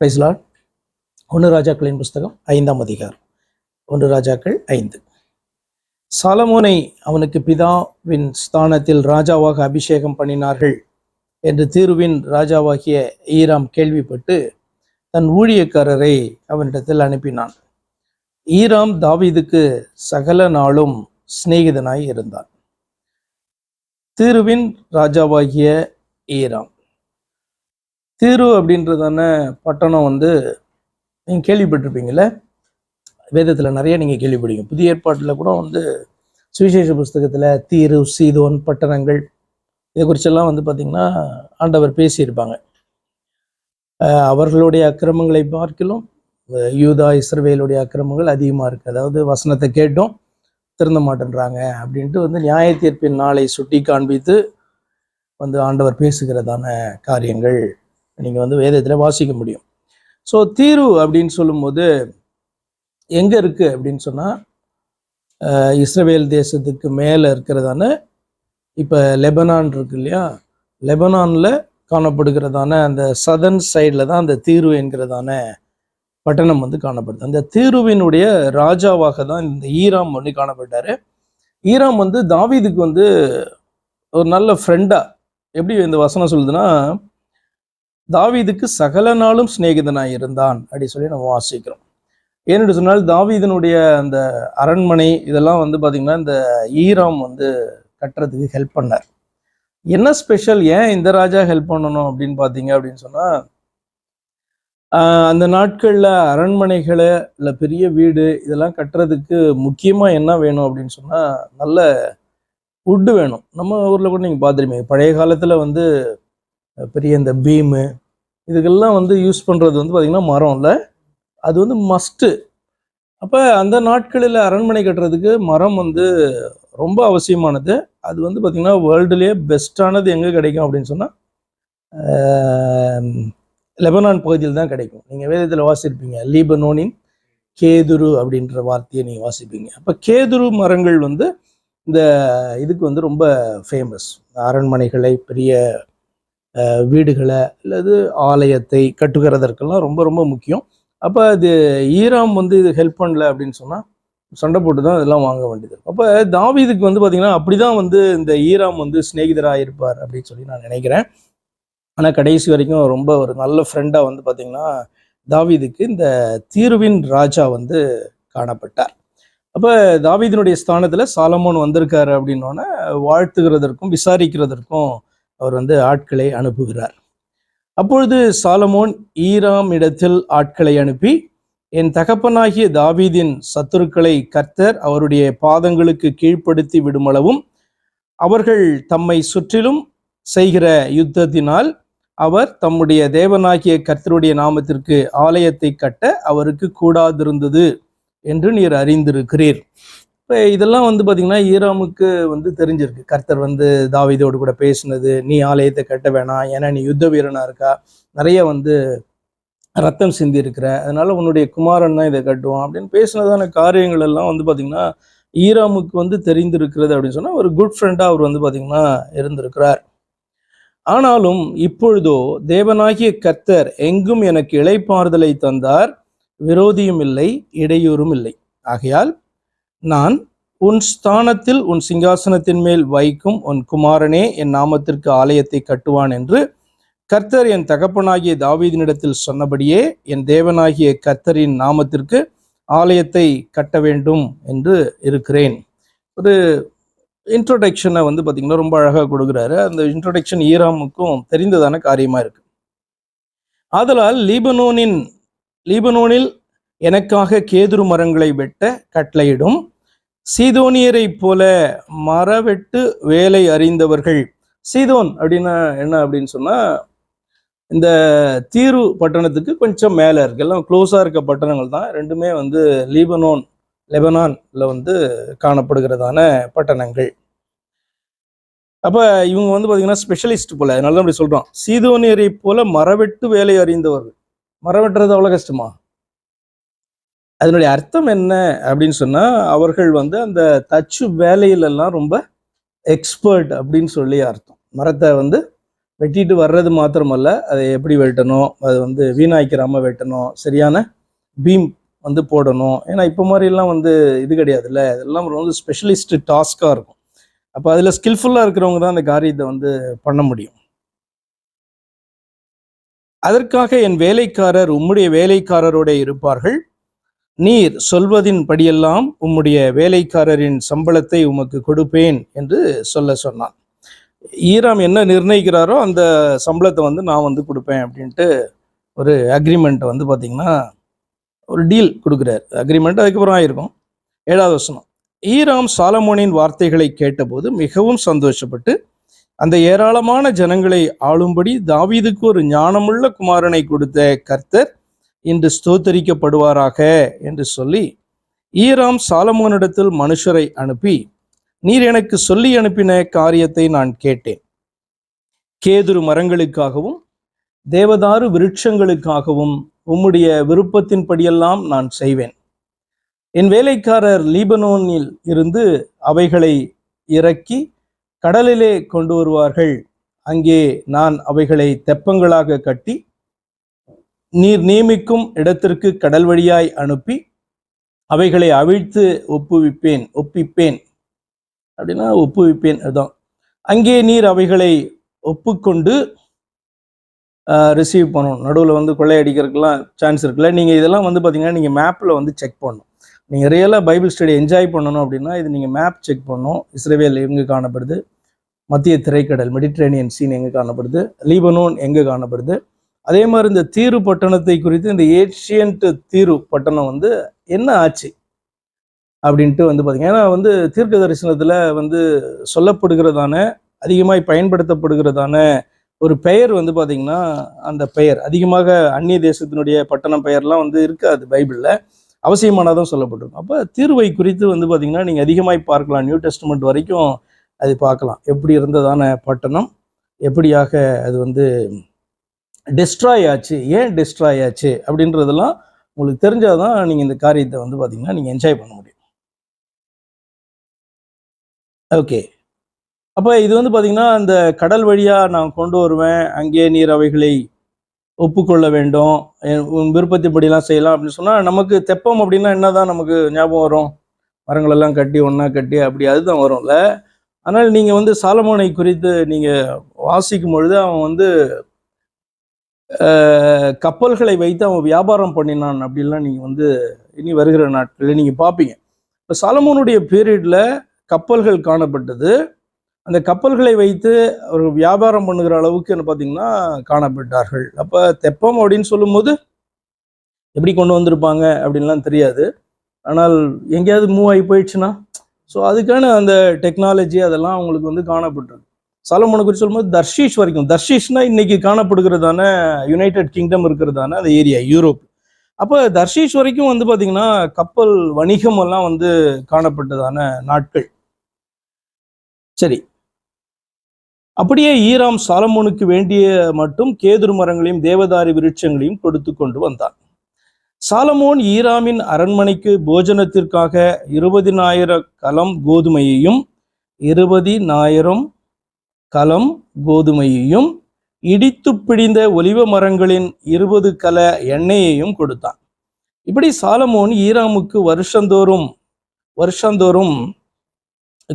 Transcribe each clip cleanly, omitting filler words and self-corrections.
Price Lord. 1 ராஜாக்களின் புஸ்தகம் 5ஆம் அதிகாரம். 1 ராஜாக்கள் 5. சாலமோனை அவனுக்கு பிதாவின் ஸ்தானத்தில் ராஜாவாக அபிஷேகம் பண்ணினார்கள் என்று தீருவின் ராஜாவாகிய ஈராம் கேள்விப்பட்டு தன் ஊழியக்காரரை அவனிடத்தில் அனுப்பினான். ஈராம் தாவீதுக்கு சகல நாளும் சிநேகிதனாய் இருந்தான். தீருவின் ராஜாவாகிய ஈராம். தீரு அப்படின்றதான பட்டணம் நீங்கள் கேள்விப்பட்டிருப்பீங்கள, வேதத்தில் நிறைய நீங்கள் கேள்விப்படுவீங்க. புதிய ஏற்பாட்டில் கூட சுவிசேஷ புஸ்தகத்தில் தீரு, சீதோன் பட்டணங்கள் இதை குறிச்செல்லாம் பார்த்திங்கன்னா ஆண்டவர் பேசியிருப்பாங்க. அவர்களுடைய அக்கிரமங்களை பார்க்கிலும் யூதா இஸ்ரவேலுடைய அக்கிரமங்கள் அதிகமாக இருக்குது. அதாவது வசனத்தை கேட்டோம் திருந்த மாட்டேன்றாங்க அப்படின்ட்டு நியாய தீர்ப்பின் நாளை சுட்டி காண்பித்து ஆண்டவர் பேசுகிறதான காரியங்கள் நீங்கள் வேதத்தில் வாசிக்க முடியும். ஸோ தீரு அப்படின்னு சொல்லும்போது எங்கே இருக்குது அப்படின்னு சொன்னால், இஸ்ரவேல் தேசத்துக்கு மேலே இருக்கிறதான இப்போ லெபனான் இருக்கு இல்லையா, லெபனானில் காணப்படுகிறதான அந்த சதர்ன் சைடில் தான் அந்த தீரு என்கிறதான பட்டணம் காணப்படுது. அந்த தீருவினுடைய ராஜாவாக தான் இந்த ஈராம் காணப்பட்டார். ஈராம் தாவீதுக்கு ஒரு நல்ல ஃப்ரெண்டாக, எப்படி இந்த வசனம் சொல்லுதுன்னா, தாவீதுக்கு சகல நாளும் சிநேகிதனாய் இருந்தான் அப்படி சொல்லி நம்ம வாசிக்கிறோம். ஏன்னு சொன்னால் தாவீதனுடைய அந்த அரண்மனை இதெல்லாம் பார்த்திங்கன்னா இந்த ஈராம் கட்டுறதுக்கு ஹெல்ப் பண்ணார். என்ன ஸ்பெஷல், ஏன் இந்த ராஜா ஹெல்ப் பண்ணணும் அப்படின்னு பார்த்தீங்க அப்படின்னு சொன்னால், அந்த நாட்களில் அரண்மனைகளை இல்லை பெரிய வீடு இதெல்லாம் கட்டுறதுக்கு முக்கியமாக என்ன வேணும் அப்படின்னு சொன்னால், நல்ல வுட்டு வேணும். நம்ம ஊரில் கூட நீங்கள் பார்த்துருப்பீங்க, பழைய காலத்தில் பெரிய இந்த பீமு இதுக்கெல்லாம் யூஸ் பண்ணுறது பார்த்திங்கன்னா மரம் இல்லை, அது மஸ்ட்டு. அப்போ அந்த நாட்களில் அரண்மனை கட்டுறதுக்கு மரம் ரொம்ப அவசியமானது. அது பார்த்திங்கன்னா வேர்ல்டுலேயே பெஸ்ட்டானது எங்கே கிடைக்கும் அப்படின்னு சொன்னால் லெபனான் பகுதியில் தான் கிடைக்கும். நீங்கள் வேதத்தில் வாசிப்பீங்க, லீபனோனின் கேதுரு அப்படின்ற வார்த்தையை நீங்கள் வாசிப்பீங்க. அப்போ கேதுரு மரங்கள் இந்த இதுக்கு ரொம்ப ஃபேமஸ். அரண்மனைகளை, பெரிய வீடுகளை அல்லது ஆலயத்தை கட்டுகிறதற்கெல்லாம் ரொம்ப ரொம்ப முக்கியம். அப்போ அது ஈராம் இது ஹெல்ப் பண்ணல அப்படின்னு சொன்னால் சண்டை போட்டு தான் இதெல்லாம் வாங்க வேண்டியது. அப்போ தாவீதுக்கு பார்த்திங்கன்னா அப்படி தான் இந்த ஈராம் சிநேகிதராக இருப்பார் அப்படின்னு சொல்லி நான் நினைக்கிறேன். ஆனால் கடைசி வரைக்கும் ரொம்ப ஒரு நல்ல ஃப்ரெண்டாக பார்த்திங்கன்னா தாவீதுக்கு இந்த தீருவின் ராஜா காணப்பட்டார். அப்போ தாவீதினுடைய ஸ்தானத்தில் சாலமோன் வந்திருக்காரு அப்படின்னோடனே வாழ்த்துகிறதற்கும் விசாரிக்கிறதற்கும் அவர் ஆட்களை அனுப்புகிறார். அப்பொழுது சாலமோன் ஈராம் இடத்தில் ஆட்களை அனுப்பி, என் தகப்பனாகிய தாவீதின் சத்துருக்களை கர்த்தர் அவருடைய பாதங்களுக்கு கீழ்ப்படுத்தி விடுமளவும் அவர்கள் தம்மை சுற்றிலும் செய்கிற யுத்தத்தினால் அவர் தம்முடைய தேவனாகிய கர்த்தருடைய நாமத்திற்கு ஆலயத்தை கட்ட அவருக்கு கூடாதிருந்தது என்று நீர் அறிந்திருக்கிறீர். இப்போ இதெல்லாம் பார்த்திங்கன்னா ஈராமுக்கு தெரிஞ்சிருக்கு. கர்த்தர் தாவீதோடு கூட பேசினது, நீ ஆலயத்தை கட்ட வேணாம், ஏன்னா நீ யுத்த வீரனாக இருக்கா, நிறைய ரத்தம் சிந்தி இருக்கிற, அதனால உன்னுடைய குமாரன் தான் இதை கட்டுவான் அப்படின்னு பேசினதான காரியங்கள் எல்லாம் பார்த்திங்கன்னா ஈராமுக்கு தெரிந்திருக்கிறது அப்படின்னு சொன்னால் ஒரு குட் ஃப்ரெண்டாக அவர் பார்த்திங்கன்னா இருந்திருக்கிறார். ஆனாலும் இப்பொழுதோ தேவனாகிய கர்த்தர் எங்கும் எனக்கு இளைப்பாறுதலை தந்தார், விரோதியும் இல்லை, இடையூறும் இல்லை. ஆகையால் நான் உன் ஸ்தானத்தில் உன் சிங்காசனத்தின் மேல் வைக்கும் உன் குமாரனே என் நாமத்திற்கு ஆலயத்தை கட்டுவான் என்று கர்த்தர் என் தகப்பனாகிய தாவீதினிடத்தில் சொன்னபடியே என் தேவனாகிய கர்த்தரின் நாமத்திற்கு ஆலயத்தை கட்ட வேண்டும் என்று இருக்கிறேன். ஒரு இன்ட்ரோடக்ஷனை பார்த்திங்கன்னா ரொம்ப அழகாக கொடுக்குறாரு. அந்த இன்ட்ரோடக்ஷன் ஈராமுக்கும் தெரிந்ததான காரியமாக இருக்கு. ஆதலால் லீபனோனில் எனக்காக கேதுரு மரங்களை வெட்ட கட்டளையிடும், சீதோனியரை போல மரவெட்டு வேலை அறிந்தவர்கள். சீதோன் அப்படின்னா என்ன அப்படின்னு சொன்னால், இந்த தீரு பட்டணத்துக்கு கொஞ்சம் மேலே இருக்கு, எல்லாம் க்ளோஸாக இருக்க பட்டணங்கள் தான் ரெண்டுமே லெபனானில் காணப்படுகிறதான பட்டணங்கள். அப்போ இவங்க பார்த்திங்கன்னா ஸ்பெஷலிஸ்ட் போல, அதனால தான் அப்படி சொல்கிறோம். சீதோனியரை போல மரவெட்டு வேலை அறிந்தவர்கள். மரம் வெட்டுறது அவ்வளோ கஷ்டமா? அதனுடைய அர்த்தம் என்ன அப்படின்னு சொன்னால், அவர்கள் அந்த தச்சு வேலையிலெல்லாம் ரொம்ப எக்ஸ்பர்ட் அப்படின்னு சொல்லி அர்த்தம். மரத்தை வெட்டிட்டு வர்றது மாத்திரமல்ல, அதை எப்படி வெட்டணும், அது வந்து வீணாய்க்கிறாம வெட்டணும், சரியான பீம் வந்து போடணும். ஏன்னா இப்போ மாதிரிலாம் வந்து இது கிடையாதுல்ல, இதெல்லாம் வந்து ஸ்பெஷலிஸ்ட் டாஸ்காக இருக்கும். அப்போ அதில் ஸ்கில்ஃபுல்லாக இருக்கிறவங்க தான் அந்த காரியத்தை வந்து பண்ண முடியும். அதற்காக என் வேலைக்காரர் உம்முடைய வேலைக்காரரோட இருப்பார்கள், நீர் சொல்வதின் படியெல்லாம் உம்முடைய வேலைக்காரரின் சம்பளத்தை உமக்கு கொடுப்பேன் என்று சொன்னான். ஈராம் என்ன நிர்ணயிக்கிறாரோ அந்த சம்பளத்தை வந்து நான் வந்து கொடுப்பேன் அப்படின்ட்டு ஒரு அக்ரிமெண்ட்டை வந்து பார்த்திங்கன்னா ஒரு டீல் கொடுக்குறாரு. அக்ரிமெண்ட் அதுக்கப்புறம் ஆயிருக்கும். 7வது வசனம். ஈராம் சாலமோனின் வார்த்தைகளை கேட்டபோது மிகவும் சந்தோஷப்பட்டு அந்த ஏராளமான ஜனங்களை ஆளும்படி தாவீதுக்கு ஒரு ஞானமுள்ள குமாரனை கொடுத்த கர்த்தர் இன்று ஸ்தோத்தரிக்கப்படுவாராக என்று சொல்லி ஈராம் சாலமோனிடத்தில் மனுஷரை அனுப்பி, நீர் எனக்கு சொல்லி அனுப்பின காரியத்தை நான் கேட்டேன். கேதுரு மரங்களுக்காகவும் தேவதாரு விருட்சங்களுக்காகவும் உம்முடைய விருப்பத்தின்படியெல்லாம் நான் செய்வேன். என் வேலைக்காரர் லீபனோனில் இருந்து அவைகளை இறக்கி கடலிலே கொண்டு வருவார்கள். அங்கே நான் அவைகளை தெப்பங்களாக கட்டி நீர் நியமிக்கும் இடத்திற்கு கடல் வழியாய் அனுப்பி அவைகளை அவிழ்த்து ஒப்பிப்பேன் அப்படின்னா ஒப்புவிப்பேன். அதுதான். அங்கே நீர் அவைகளை ஒப்புக்கொண்டு ரிசீவ் பண்ணணும். நடுவில் வந்து கொள்ளையடிக்கிறதுக்கெல்லாம் சான்ஸ் இருக்குல்ல. நீங்கள் இதெல்லாம் வந்து பார்த்தீங்கன்னா நீங்கள் மேப்பில் வந்து செக் பண்ணணும். நீங்கள் ரியலாக பைபிள் ஸ்டடி என்ஜாய் பண்ணணும் அப்படின்னா இது நீங்கள் மேப் செக் பண்ணணும். இஸ்ரேல் எங்கே காணப்படுது, மத்திய திரைக்கடல் மெடிட்ரேனியன் சீன் எங்கே காணப்படுது, லீபனோன் எங்கே காணப்படுது, அதே மாதிரி இந்த தீரு பட்டணத்தை குறித்து இந்த ஏன்ஷியன்ட் தீரு பட்டணம் வந்து என்ன ஆச்சு அப்படின்ட்டு வந்து பார்த்தீங்கன்னா, ஏன்னா வந்து தீர்க்க தரிசனத்தில் வந்து சொல்லப்படுகிறதான அதிகமாய் பயன்படுத்தப்படுகிறதான ஒரு பெயர் வந்து பார்த்தீங்கன்னா, அந்த பெயர் அதிகமாக அந்நிய தேசத்தினுடைய பட்டணம் பெயர்லாம் வந்து இருக்காது பைபிளில், அவசியமானதான் சொல்லப்பட்டிருக்கும். அப்போ தீர்வை குறித்து வந்து பார்த்தீங்கன்னா நீங்கள் அதிகமாய் பார்க்கலாம். நியூ டெஸ்டமெண்ட் வரைக்கும் அது பார்க்கலாம். எப்படி இருந்ததான பட்டணம், எப்படியாக அது வந்து டெஸ்ட்ராய் ஆச்சு, ஏன் டெஸ்ட்ராய் ஆச்சு அப்படின்றதெல்லாம் உங்களுக்கு தெரிஞ்சாதான் நீங்கள் இந்த காரியத்தை வந்து பார்த்தீங்கன்னா நீங்கள் என்ஜாய் பண்ண முடியும். ஓகே, அப்போ இது வந்து பார்த்தீங்கன்னா அந்த கடல் வழியாக நான் கொண்டு வருவேன், அங்கே நீர் அவைகளை ஒப்புக்கொள்ள வேண்டும், உன் விருப்பத்தின்படிலாம் செய்யலாம் அப்படின்னு சொன்னால் நமக்கு தெப்பம் அப்படின்னா என்னதான் நமக்கு ஞாபகம் வரும்? மரங்களெல்லாம் கட்டி ஒன்றா கட்டி அப்படி அதுதான் வரும்ல. ஆனால் நீங்கள் வந்து சாலமோனை குறித்து நீங்கள் வாசிக்கும் பொழுது அவன் வந்து கப்பல்களை வைத்து அவன் வியாபாரம் பண்ணினான் அப்படின்லாம் நீங்கள் வந்து இனி வருகிற நாட்களில் நீங்கள் பார்ப்பீங்க. இப்போ சாலமோனுடைய பீரியடில் கப்பல்கள் காணப்பட்டது. அந்த கப்பல்களை வைத்து ஒரு வியாபாரம் பண்ணுகிற அளவுக்கு என்ன பார்த்தீங்கன்னா காணப்பட்டார்கள். அப்போ தெப்பம் அப்படின்னு சொல்லும்போது எப்படி கொண்டு வந்திருப்பாங்க அப்படின்லாம் தெரியாது. ஆனால் எங்கேயாவது மூவ் ஆகி போயிடுச்சுன்னா ஸோ அதுக்கான அந்த டெக்னாலஜி அதெல்லாம் அவங்களுக்கு வந்து காணப்பட்டிருக்கு. சாலமோனை குறித்து சொல்லும்போது தர்ஷீஷ் வரைக்கும், தர்ஷீஷ்னா இன்னைக்கு காணப்படுகிறதான யுனைடெட் கிங்டம் இருக்கிறதான அந்த ஏரியா யூரோப். அப்போ தர்ஷீஷ் வரைக்கும் வந்து பார்த்தீங்கன்னா கப்பல் வணிகம் எல்லாம் வந்து காணப்பட்டதான நாட்கள். சரி, அப்படியே ஈராம் சாலமோனுக்கு வேண்டிய மட்டும் கேதுரு மரங்களையும் தேவதாரி விருட்சங்களையும் கொடுத்து கொண்டு வந்தான். சாலமோன் ஈராமின் அரண்மனைக்கு போஜனத்திற்காக 20,000 கலம் கோதுமையையும் 20,000 கலம் கோதுமையையும் இடித்து பிடிந்த ஒலிவ மரங்களின் 20 கல எண்ணெயையும் கொடுத்தான். இப்படி சாலமோன் ஈராமுக்கு வருஷந்தோறும்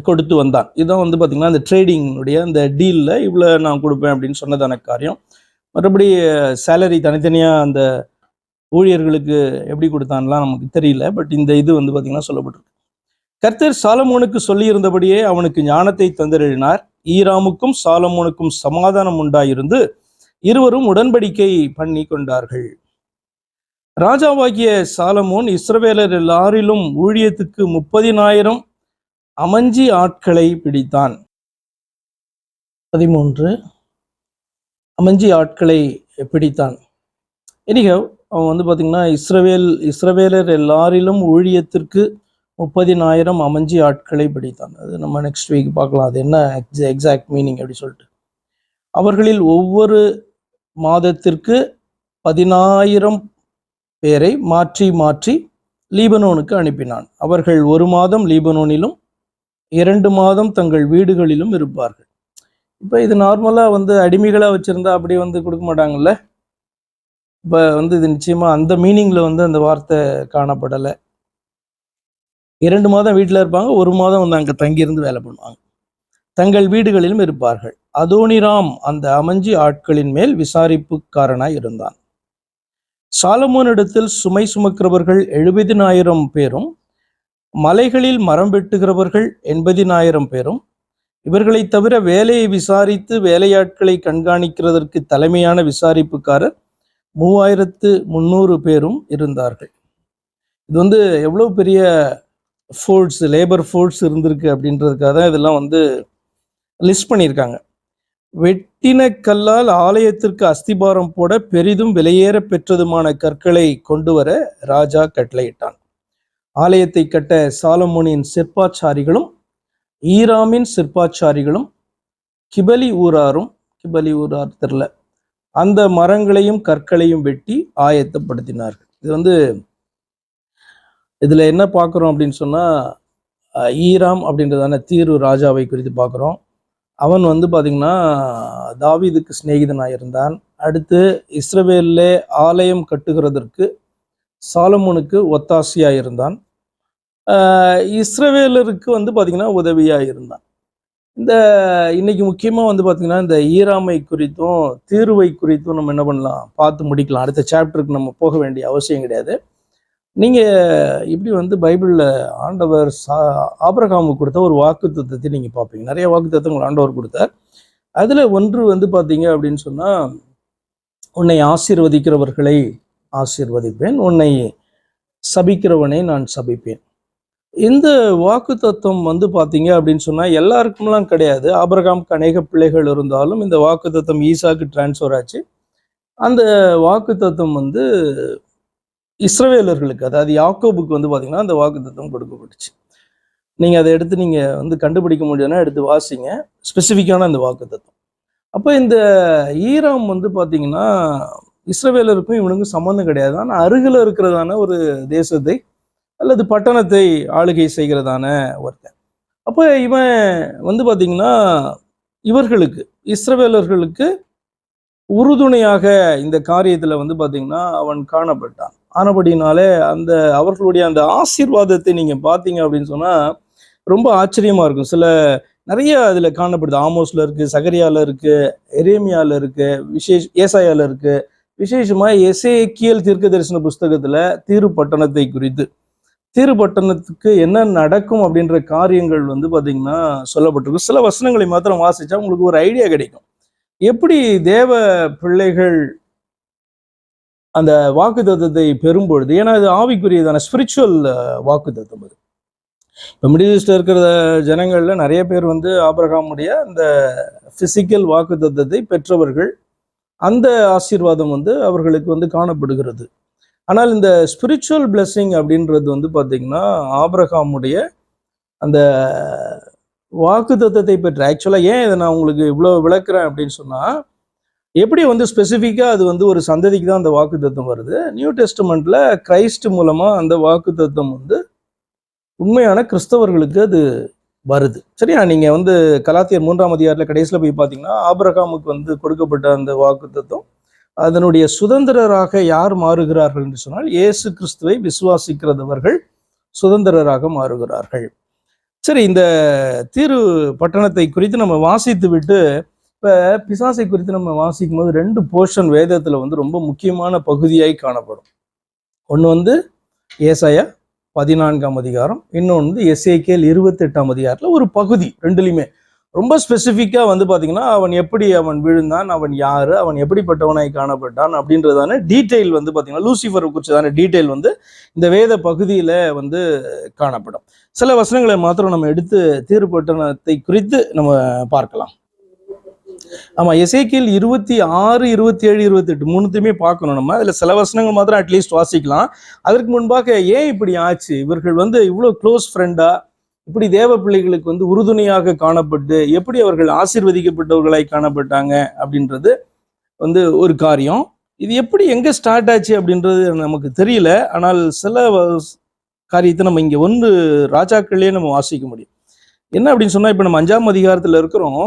கொடுத்து வந்தான். இதுதான் வந்து பார்த்தீங்கன்னா அந்த ட்ரேடிங்குடைய அந்த டீலில் இவ்வளோ நான் கொடுப்பேன் அப்படின்னு சொன்னதான காரியம். மற்றபடி சேலரி தனித்தனியாக அந்த ஊழியர்களுக்கு எப்படி கொடுத்தான்லாம் நமக்கு தெரியல. பட் இந்த இது வந்து பார்த்தீங்கன்னா சொல்லப்பட்டிருக்கு. கர்த்தர் சாலமோனுக்கு சொல்லியிருந்தபடியே அவனுக்கு ஞானத்தை தந்தருளினார். ஈராமுக்கும் சாலமோனுக்கும் சமாதானம் உண்டாயிருந்து இருவரும் உடன்படிக்கை பண்ணி கொண்டார்கள். ராஜாவாகிய சாலமோன் இஸ்ரவேலர் எல்லாரிலும் ஊழியத்துக்கு 30,000 அமஞ்சி ஆட்களை பிடித்தான். 13 அமஞ்சி ஆட்களை பிடித்தான். எனிகவ் அவன் வந்து பார்த்தீங்கன்னா இஸ்ரவேலர் எல்லாரிலும் ஊழியத்திற்கு 30,000 அமஞ்சி ஆட்களை பிடித்தான். அது நம்ம நெக்ஸ்ட் வீக் பார்க்கலாம், அது என்ன எக்ஸாக்ட் மீனிங் அப்படி சொல்லிட்டு. அவர்களில் ஒவ்வொரு மாதத்திற்கு 10,000 பேரை மாற்றி மாற்றி லீபனோனுக்கு அனுப்பினான். அவர்கள் 1 மாதம் லீபனோனிலும் 2 மாதம் தங்கள் வீடுகளிலும் இருப்பார்கள். இப்போ இது நார்மலாக வந்து அடிமைகளாக வச்சுருந்தா அப்படி வந்து கொடுக்க மாட்டாங்கல்ல. இப்போ வந்து இது நிச்சயமாக அந்த மீனிங்கில் வந்து அந்த வார்த்தை காணப்படலை. 2 மாதம் வீட்டில் இருப்பாங்க, 1 மாதம் வந்து அங்கே தங்கியிருந்து வேலை பண்ணுவாங்க. தங்கள் வீடுகளிலும் இருப்பார்கள். அதோனிராம் அந்த அமைஞ்சி ஆட்களின் மேல் விசாரிப்புக்காரனாய் இருந்தான். சாலமோனிடத்தில் சுமை சுமக்கிறவர்கள் 70,000 பேரும், மலைகளில் மரம் வெட்டுகிறவர்கள் 80,000 பேரும், இவர்களை தவிர வேலையை விசாரித்து வேலையாட்களை கண்காணிக்கிறதற்கு தலைமையான விசாரிப்புக்காரர் 3,300 பேரும் இருந்தார்கள். இது வந்து எவ்வளவு பெரிய ஃபோர்ஸ், லேபர் ஃபோர்ஸ் இருந்திருக்கு அப்படின்றதுக்காக தான் இதெல்லாம் வந்து லிஸ்ட் பண்ணியிருக்காங்க. வெட்டின கல்லால் ஆலயத்திற்கு அஸ்திபாரம் போட பெரிதும் விலையேற பெற்றதுமான கற்களை கொண்டு வர ராஜா கட்டளையிட்டான். ஆலயத்தை கட்ட சாலமோனின் சிற்பாச்சாரிகளும் ஈராமின் சிற்பாச்சாரிகளும் கிபலி ஊரார் தெரியல, அந்த மரங்களையும் கற்களையும் வெட்டி ஆயத்தப்படுத்தினார்கள். இது வந்து இதுல என்ன பார்க்குறோம் அப்படின்னு சொன்னா, ஈராம் அப்படின்றதான தீரு ராஜாவை குறித்து பார்க்குறோம். அவன் வந்து பார்த்தீங்கன்னா தாவீதுக்கு சிநேகிதனாக இருந்தான். அடுத்து இஸ்ரவேலில் ஆலயம் கட்டுகிறதற்கு சாலமோனுக்கு ஒத்தாசையாக இருந்தான். இஸ்ரவேலருக்கு வந்து பார்த்திங்கன்னா உதவியாக இருந்தான். இந்த இன்னைக்கு முக்கியமாக வந்து பார்த்திங்கன்னா இந்த ஈராமை குறித்தும் தீருவை குறித்தும் நம்ம என்ன பண்ணலாம், பார்த்து முடிக்கலாம். அடுத்த சாப்டருக்கு நம்ம போக வேண்டிய அவசியம் கிடையாது. நீங்கள் இப்படி வந்து பைபிளில் ஆண்டவர் ஆபிரகாமுக்கு கொடுத்த ஒரு வாக்குத்தத்தத்தை நீங்கள் பார்ப்பீங்க. நிறைய வாக்குத்தத்தங்கள் ஆண்டவர் கொடுத்தார். அதில் ஒன்று வந்து பார்த்தீங்க அப்படின்னு சொன்னால், உன்னை ஆசீர்வதிக்கிறவர்களை ஆசீர்வதிப்பேன், உன்னை சபிக்கிறவனை நான் சபிப்பேன். இந்த வாக்குத்தத்தம் வந்து பார்த்தீங்க அப்படின்னு சொன்னால் எல்லாருக்கும்லாம் கிடையாது. ஆபிரகாமுக்கு அநேக பிள்ளைகள் இருந்தாலும் இந்த வாக்குத்தத்தம் ஈசாக்கு டிரான்ஸ்ஃபர் ஆச்சு. அந்த வாக்குத்தத்தம் வந்து இஸ்ரவேலர்களுக்கு, அதாவது யாக்கோபுக்கு வந்து பார்த்தீங்கன்னா அந்த வாக்குத்தத்தம் கொடுக்கப்பட்டுச்சு. நீங்கள் அதை எடுத்து நீங்கள் வந்து கண்டுபிடிக்க முடியும்னா எடுத்து வாசிங்க, ஸ்பெசிஃபிக்கான அந்த வாக்குத்தத்தம். அப்போ இந்த ஈராம் வந்து பார்த்தீங்கன்னா இஸ்ரவேலருக்கும் இவனுக்கும் சம்மந்தம் கிடையாது. ஆனால் அருகில் இருக்கிறதான ஒரு தேசத்தை அல்லது பட்டணத்தை ஆளுகை செய்கிறதான ஒருத்தன். அப்போ இவன் வந்து பார்த்தீங்கன்னா இவர்களுக்கு, இஸ்ரவேலர்களுக்கு உறுதுணையாக இந்த காரியத்தில் வந்து பார்த்தீங்கன்னா அவன் காணப்பட்டான். ஆனபடினாலே அந்த அவர்களுடைய அந்த ஆசீர்வாதத்தை நீங்கள் பார்த்தீங்க அப்படின்னு சொன்னால் ரொம்ப ஆச்சரியமாக இருக்கும். நிறைய அதில் காணப்படுது. ஆமோஸில் இருக்குது, சகரியாவில் இருக்குது, எரேமியாவில் இருக்குது, ஏசாயாவில் இருக்குது. விசேஷமாக எசேக்கியேல் தீர்க்க தரிசன புஸ்தகத்தில் தீரு பட்டணத்தை குறித்து, தீரு பட்டணத்துக்கு என்ன நடக்கும் அப்படின்ற காரியங்கள் வந்து பார்த்தீங்கன்னா சொல்லப்பட்டிருக்கு. சில வசனங்களை மாத்திரம் வாசித்தா உங்களுக்கு ஒரு ஐடியா கிடைக்கும். எப்படி தேவ பிள்ளைகள் அந்த வாக்குத்தத்தத்தை பெறும்பொழுது, ஏன்னா இது ஆவிக்குரியதான ஸ்பிரிச்சுவல் வாக்குத்தத்தம். அது இப்போ மிடில் ஈஸ்ட்ல இருக்கிற ஜனங்கள்ல நிறைய பேர் வந்து ஆபிரகாமுடைய அந்த பிசிக்கல் வாக்குத்தத்தத்தை பெற்றவர்கள். அந்த ஆசீர்வாதம் வந்து அவர்களுக்கு வந்து காணப்படுகிறது. ஆனால் இந்த ஸ்பிரிச்சுவல் பிளெஸிங் அப்படின்றது வந்து பார்த்தீங்கன்னா ஆபிரகாமுடைய அந்த வாக்குத்தத்தத்தை பெற்ற, ஆக்சுவலாக ஏன் இதை நான் உங்களுக்கு இவ்வளோ விளக்குறேன் அப்படின்னு சொன்னால், எப்படி வந்து ஸ்பெசிஃபிக்காக அது வந்து ஒரு சந்ததிக்கு தான் அந்த வாக்குத்தத்தம் வருது. நியூ டெஸ்டமெண்ட்ல கிரைஸ்ட் மூலமாக அந்த வாக்குத்தத்தம் வந்து உண்மையான கிறிஸ்தவர்களுக்கு அது வருது. சரியா? நீங்கள் வந்து கலாத்தியர் 3ஆம் அதிகாரத்தில் கடைசியில் போய் பார்த்தீங்கன்னா ஆபிரகாமுக்கு வந்து கொடுக்கப்பட்ட அந்த வாக்குத்தத்தம், அதனுடைய சுதந்திரராக யார் மாறுகிறார்கள் என்று சொன்னால் இயேசு கிறிஸ்துவை விசுவாசிக்கிறவர்கள் சுதந்திரராக மாறுகிறார்கள். சரி, இந்த தீரு பட்டணத்தை குறித்து நம்ம வாசித்து விட்டு இப்போ பிசாசை குறித்து நம்ம வாசிக்கும் போது 2 போர்ஷன் வேதத்தில் வந்து ரொம்ப முக்கியமான பகுதியாய் காணப்படும். ஒன்று வந்து ஏசாயா 14ஆம் அதிகாரம், இன்னொன்று வந்து எசேக்கியேல் 28ஆம் அதிகாரத்தில் ஒரு பகுதி. ரெண்டுலையுமே ரொம்ப ஸ்பெசிஃபிக்காக வந்து பார்த்தீங்கன்னா அவன் எப்படி அவன் விழுந்தான், அவன் யார், அவன் எப்படிப்பட்டவனாய் காணப்பட்டான் அப்படின்றதான டீட்டெயில் வந்து பார்த்தீங்கன்னா லூசிஃபரை குறிச்சதான டீட்டெயில் வந்து இந்த வேத பகுதியில் வந்து காணப்படும். சில வசனங்களை மாத்திரம் நம்ம எடுத்து தீரு பட்டணத்தை குறித்து நம்ம பார்க்கலாம். ஆமாம், எசேக்கியேல் 26, 27, 28 மூணுத்தையுமே பார்க்கணும் நம்ம. அதில் சில வசனங்கள் மாத்திரம் அட்லீஸ்ட் வாசிக்கலாம். அதற்கு முன்பாக ஏன் இப்படி ஆச்சு, இவர்கள் வந்து இவ்வளோ க்ளோஸ் ஃப்ரெண்டாக இப்படி தேவ பிள்ளைகளுக்கு வந்து உறுதுணையாக காணப்பட்டு எப்படி அவர்கள் ஆசீர்வதிக்கப்பட்டவர்களாய் காணப்பட்டாங்க அப்படின்றது வந்து ஒரு காரியம். இது எப்படி எங்கே ஸ்டார்ட் ஆச்சு அப்படின்றது நமக்கு தெரியல. ஆனால் சில காரியத்தை நம்ம இங்கே 1 ராஜாக்கள்லேயே நம்ம வாசிக்க முடியும். என்ன அப்படின்னு சொன்னால், இப்போ நம்ம 5ஆம் அதிகாரத்தில் இருக்கிறோம்.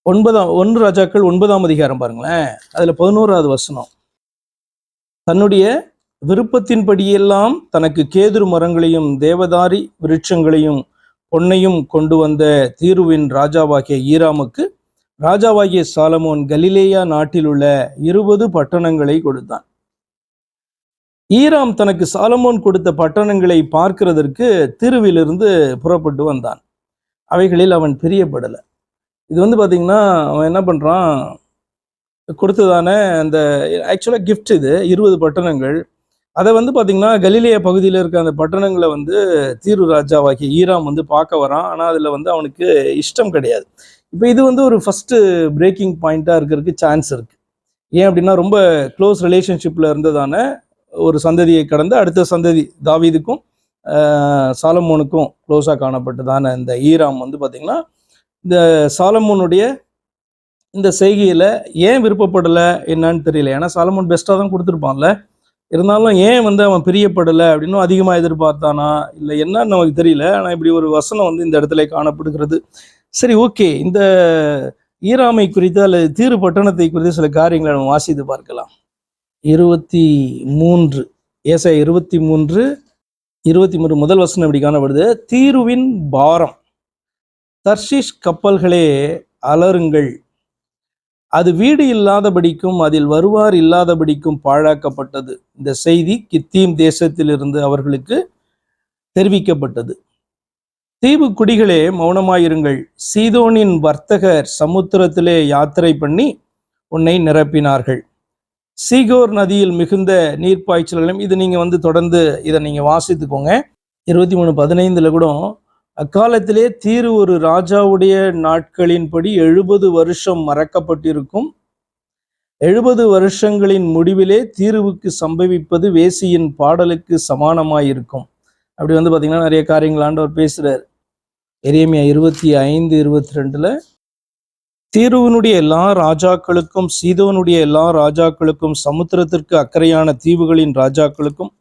ஒன்று ராஜாக்கள் 9ஆம் அதிகாரம் பாருங்களேன், அதுல 11வது வசனம். தன்னுடைய விருப்பத்தின்படியெல்லாம் தனக்கு கேதுரு மரங்களையும் தேவதாரி விருட்சங்களையும் பொன்னையும் கொண்டு வந்த தீருவின் ராஜாவாகிய ஈராமுக்கு ராஜாவாகிய சாலமோன் கலிலேயா நாட்டில் உள்ள 20 பட்டணங்களை கொடுத்தான். ஈராம் தனக்கு சாலமோன் கொடுத்த பட்டணங்களை பார்க்கிறதற்கு தீருவிலிருந்து புறப்பட்டு வந்தான். அவைகளில் அவன் பிரியப்படலை. இது வந்து பார்த்தீங்கன்னா அவன் என்ன பண்ணுறான், கொடுத்ததான அந்த ஆக்சுவலாக கிஃப்ட் இது 20 பட்டணங்கள். அதை வந்து பார்த்தீங்கன்னா கலிலேயா பகுதியில் இருக்க அந்த பட்டணங்களை வந்து தீரு ராஜாவாகிய ஈராம் வந்து பார்க்க வரான். ஆனால் அதில் வந்து அவனுக்கு இஷ்டம் கிடையாது. இப்போ இது வந்து ஒரு ஃபஸ்ட்டு பிரேக்கிங் பாயிண்ட்டாக இருக்கிறதுக்கு சான்ஸ் இருக்குது. ஏன் அப்படின்னா ரொம்ப க்ளோஸ் ரிலேஷன்ஷிப்பில் இருந்ததான ஒரு சந்ததியை கடந்து அடுத்த சந்ததி தாவீதுக்கும் சாலமோனுக்கும் க்ளோஸாக காணப்பட்டதான இந்த ஈராம் வந்து பார்த்திங்கன்னா இந்த சாலமோனுடைய இந்த செய்கையில் ஏன் விருப்பப்படலை என்னன்னு தெரியல. ஏன்னா சாலமோன் பெஸ்ட்டாக தான் கொடுத்துருப்பான்ல, இருந்தாலும் ஏன் வந்து அவன் பிரியப்படலை அப்படின்னும் அதிகமாக எதிர்பார்த்தானா இல்லை என்னன்னு நமக்கு தெரியல. ஆனால் இப்படி ஒரு வசனம் வந்து இந்த இடத்துல காணப்படுகிறது. சரி, ஓகே, இந்த ஈராமை குறித்து அல்லது தீரு பட்டணத்தை குறித்து சில காரியங்களை நம்ம வாசித்து பார்க்கலாம். 23 ஏசாயா 23 முதல் வசனம் இப்படி காணப்படுது. தீருவின் பாரம், தர்ஷீஷ் கப்பல்களே அலறுங்கள், அது வீடு இல்லாதபடிக்கும் அதில் வருவார் இல்லாதபடிக்கும் பாழாக்கப்பட்டது. இந்த செய்தி கித்தீம் தேசத்திலிருந்து அவர்களுக்கு தெரிவிக்கப்பட்டது. தீவு குடிகளே மௌனமாயிருங்கள், சீதோனின் வர்த்தகர் சமுத்திரத்திலே யாத்திரை பண்ணி உன்னை நிரப்பினார்கள். சீகோர் நதியில் மிகுந்த நீர்ப்பாய்ச்சல்களையும், இது நீங்கள் வந்து தொடர்ந்து இதை நீங்கள் வாசித்துக்கோங்க. 23:15 கூட அக்காலத்திலே தீரு ஒரு ராஜாவுடைய நாட்களின்படி 70 வருஷம் மறக்கப்பட்டிருக்கும். 70 வருஷங்களின் முடிவிலே தீருவுக்கு சம்பவிப்பது வேசியின் பாடலுக்கு சமானமாயிருக்கும். அப்படி வந்து பார்த்தீங்கன்னா நிறைய காரியங்கள் ஆண்டவர் பேசுகிறார். எரேமியா 25:22 தீருவினுடைய எல்லா ராஜாக்களுக்கும் சீதோனுடைய எல்லா ராஜாக்களுக்கும் சமுத்திரத்திற்கு அக்கறையான தீவுகளின் ராஜாக்களுக்கும்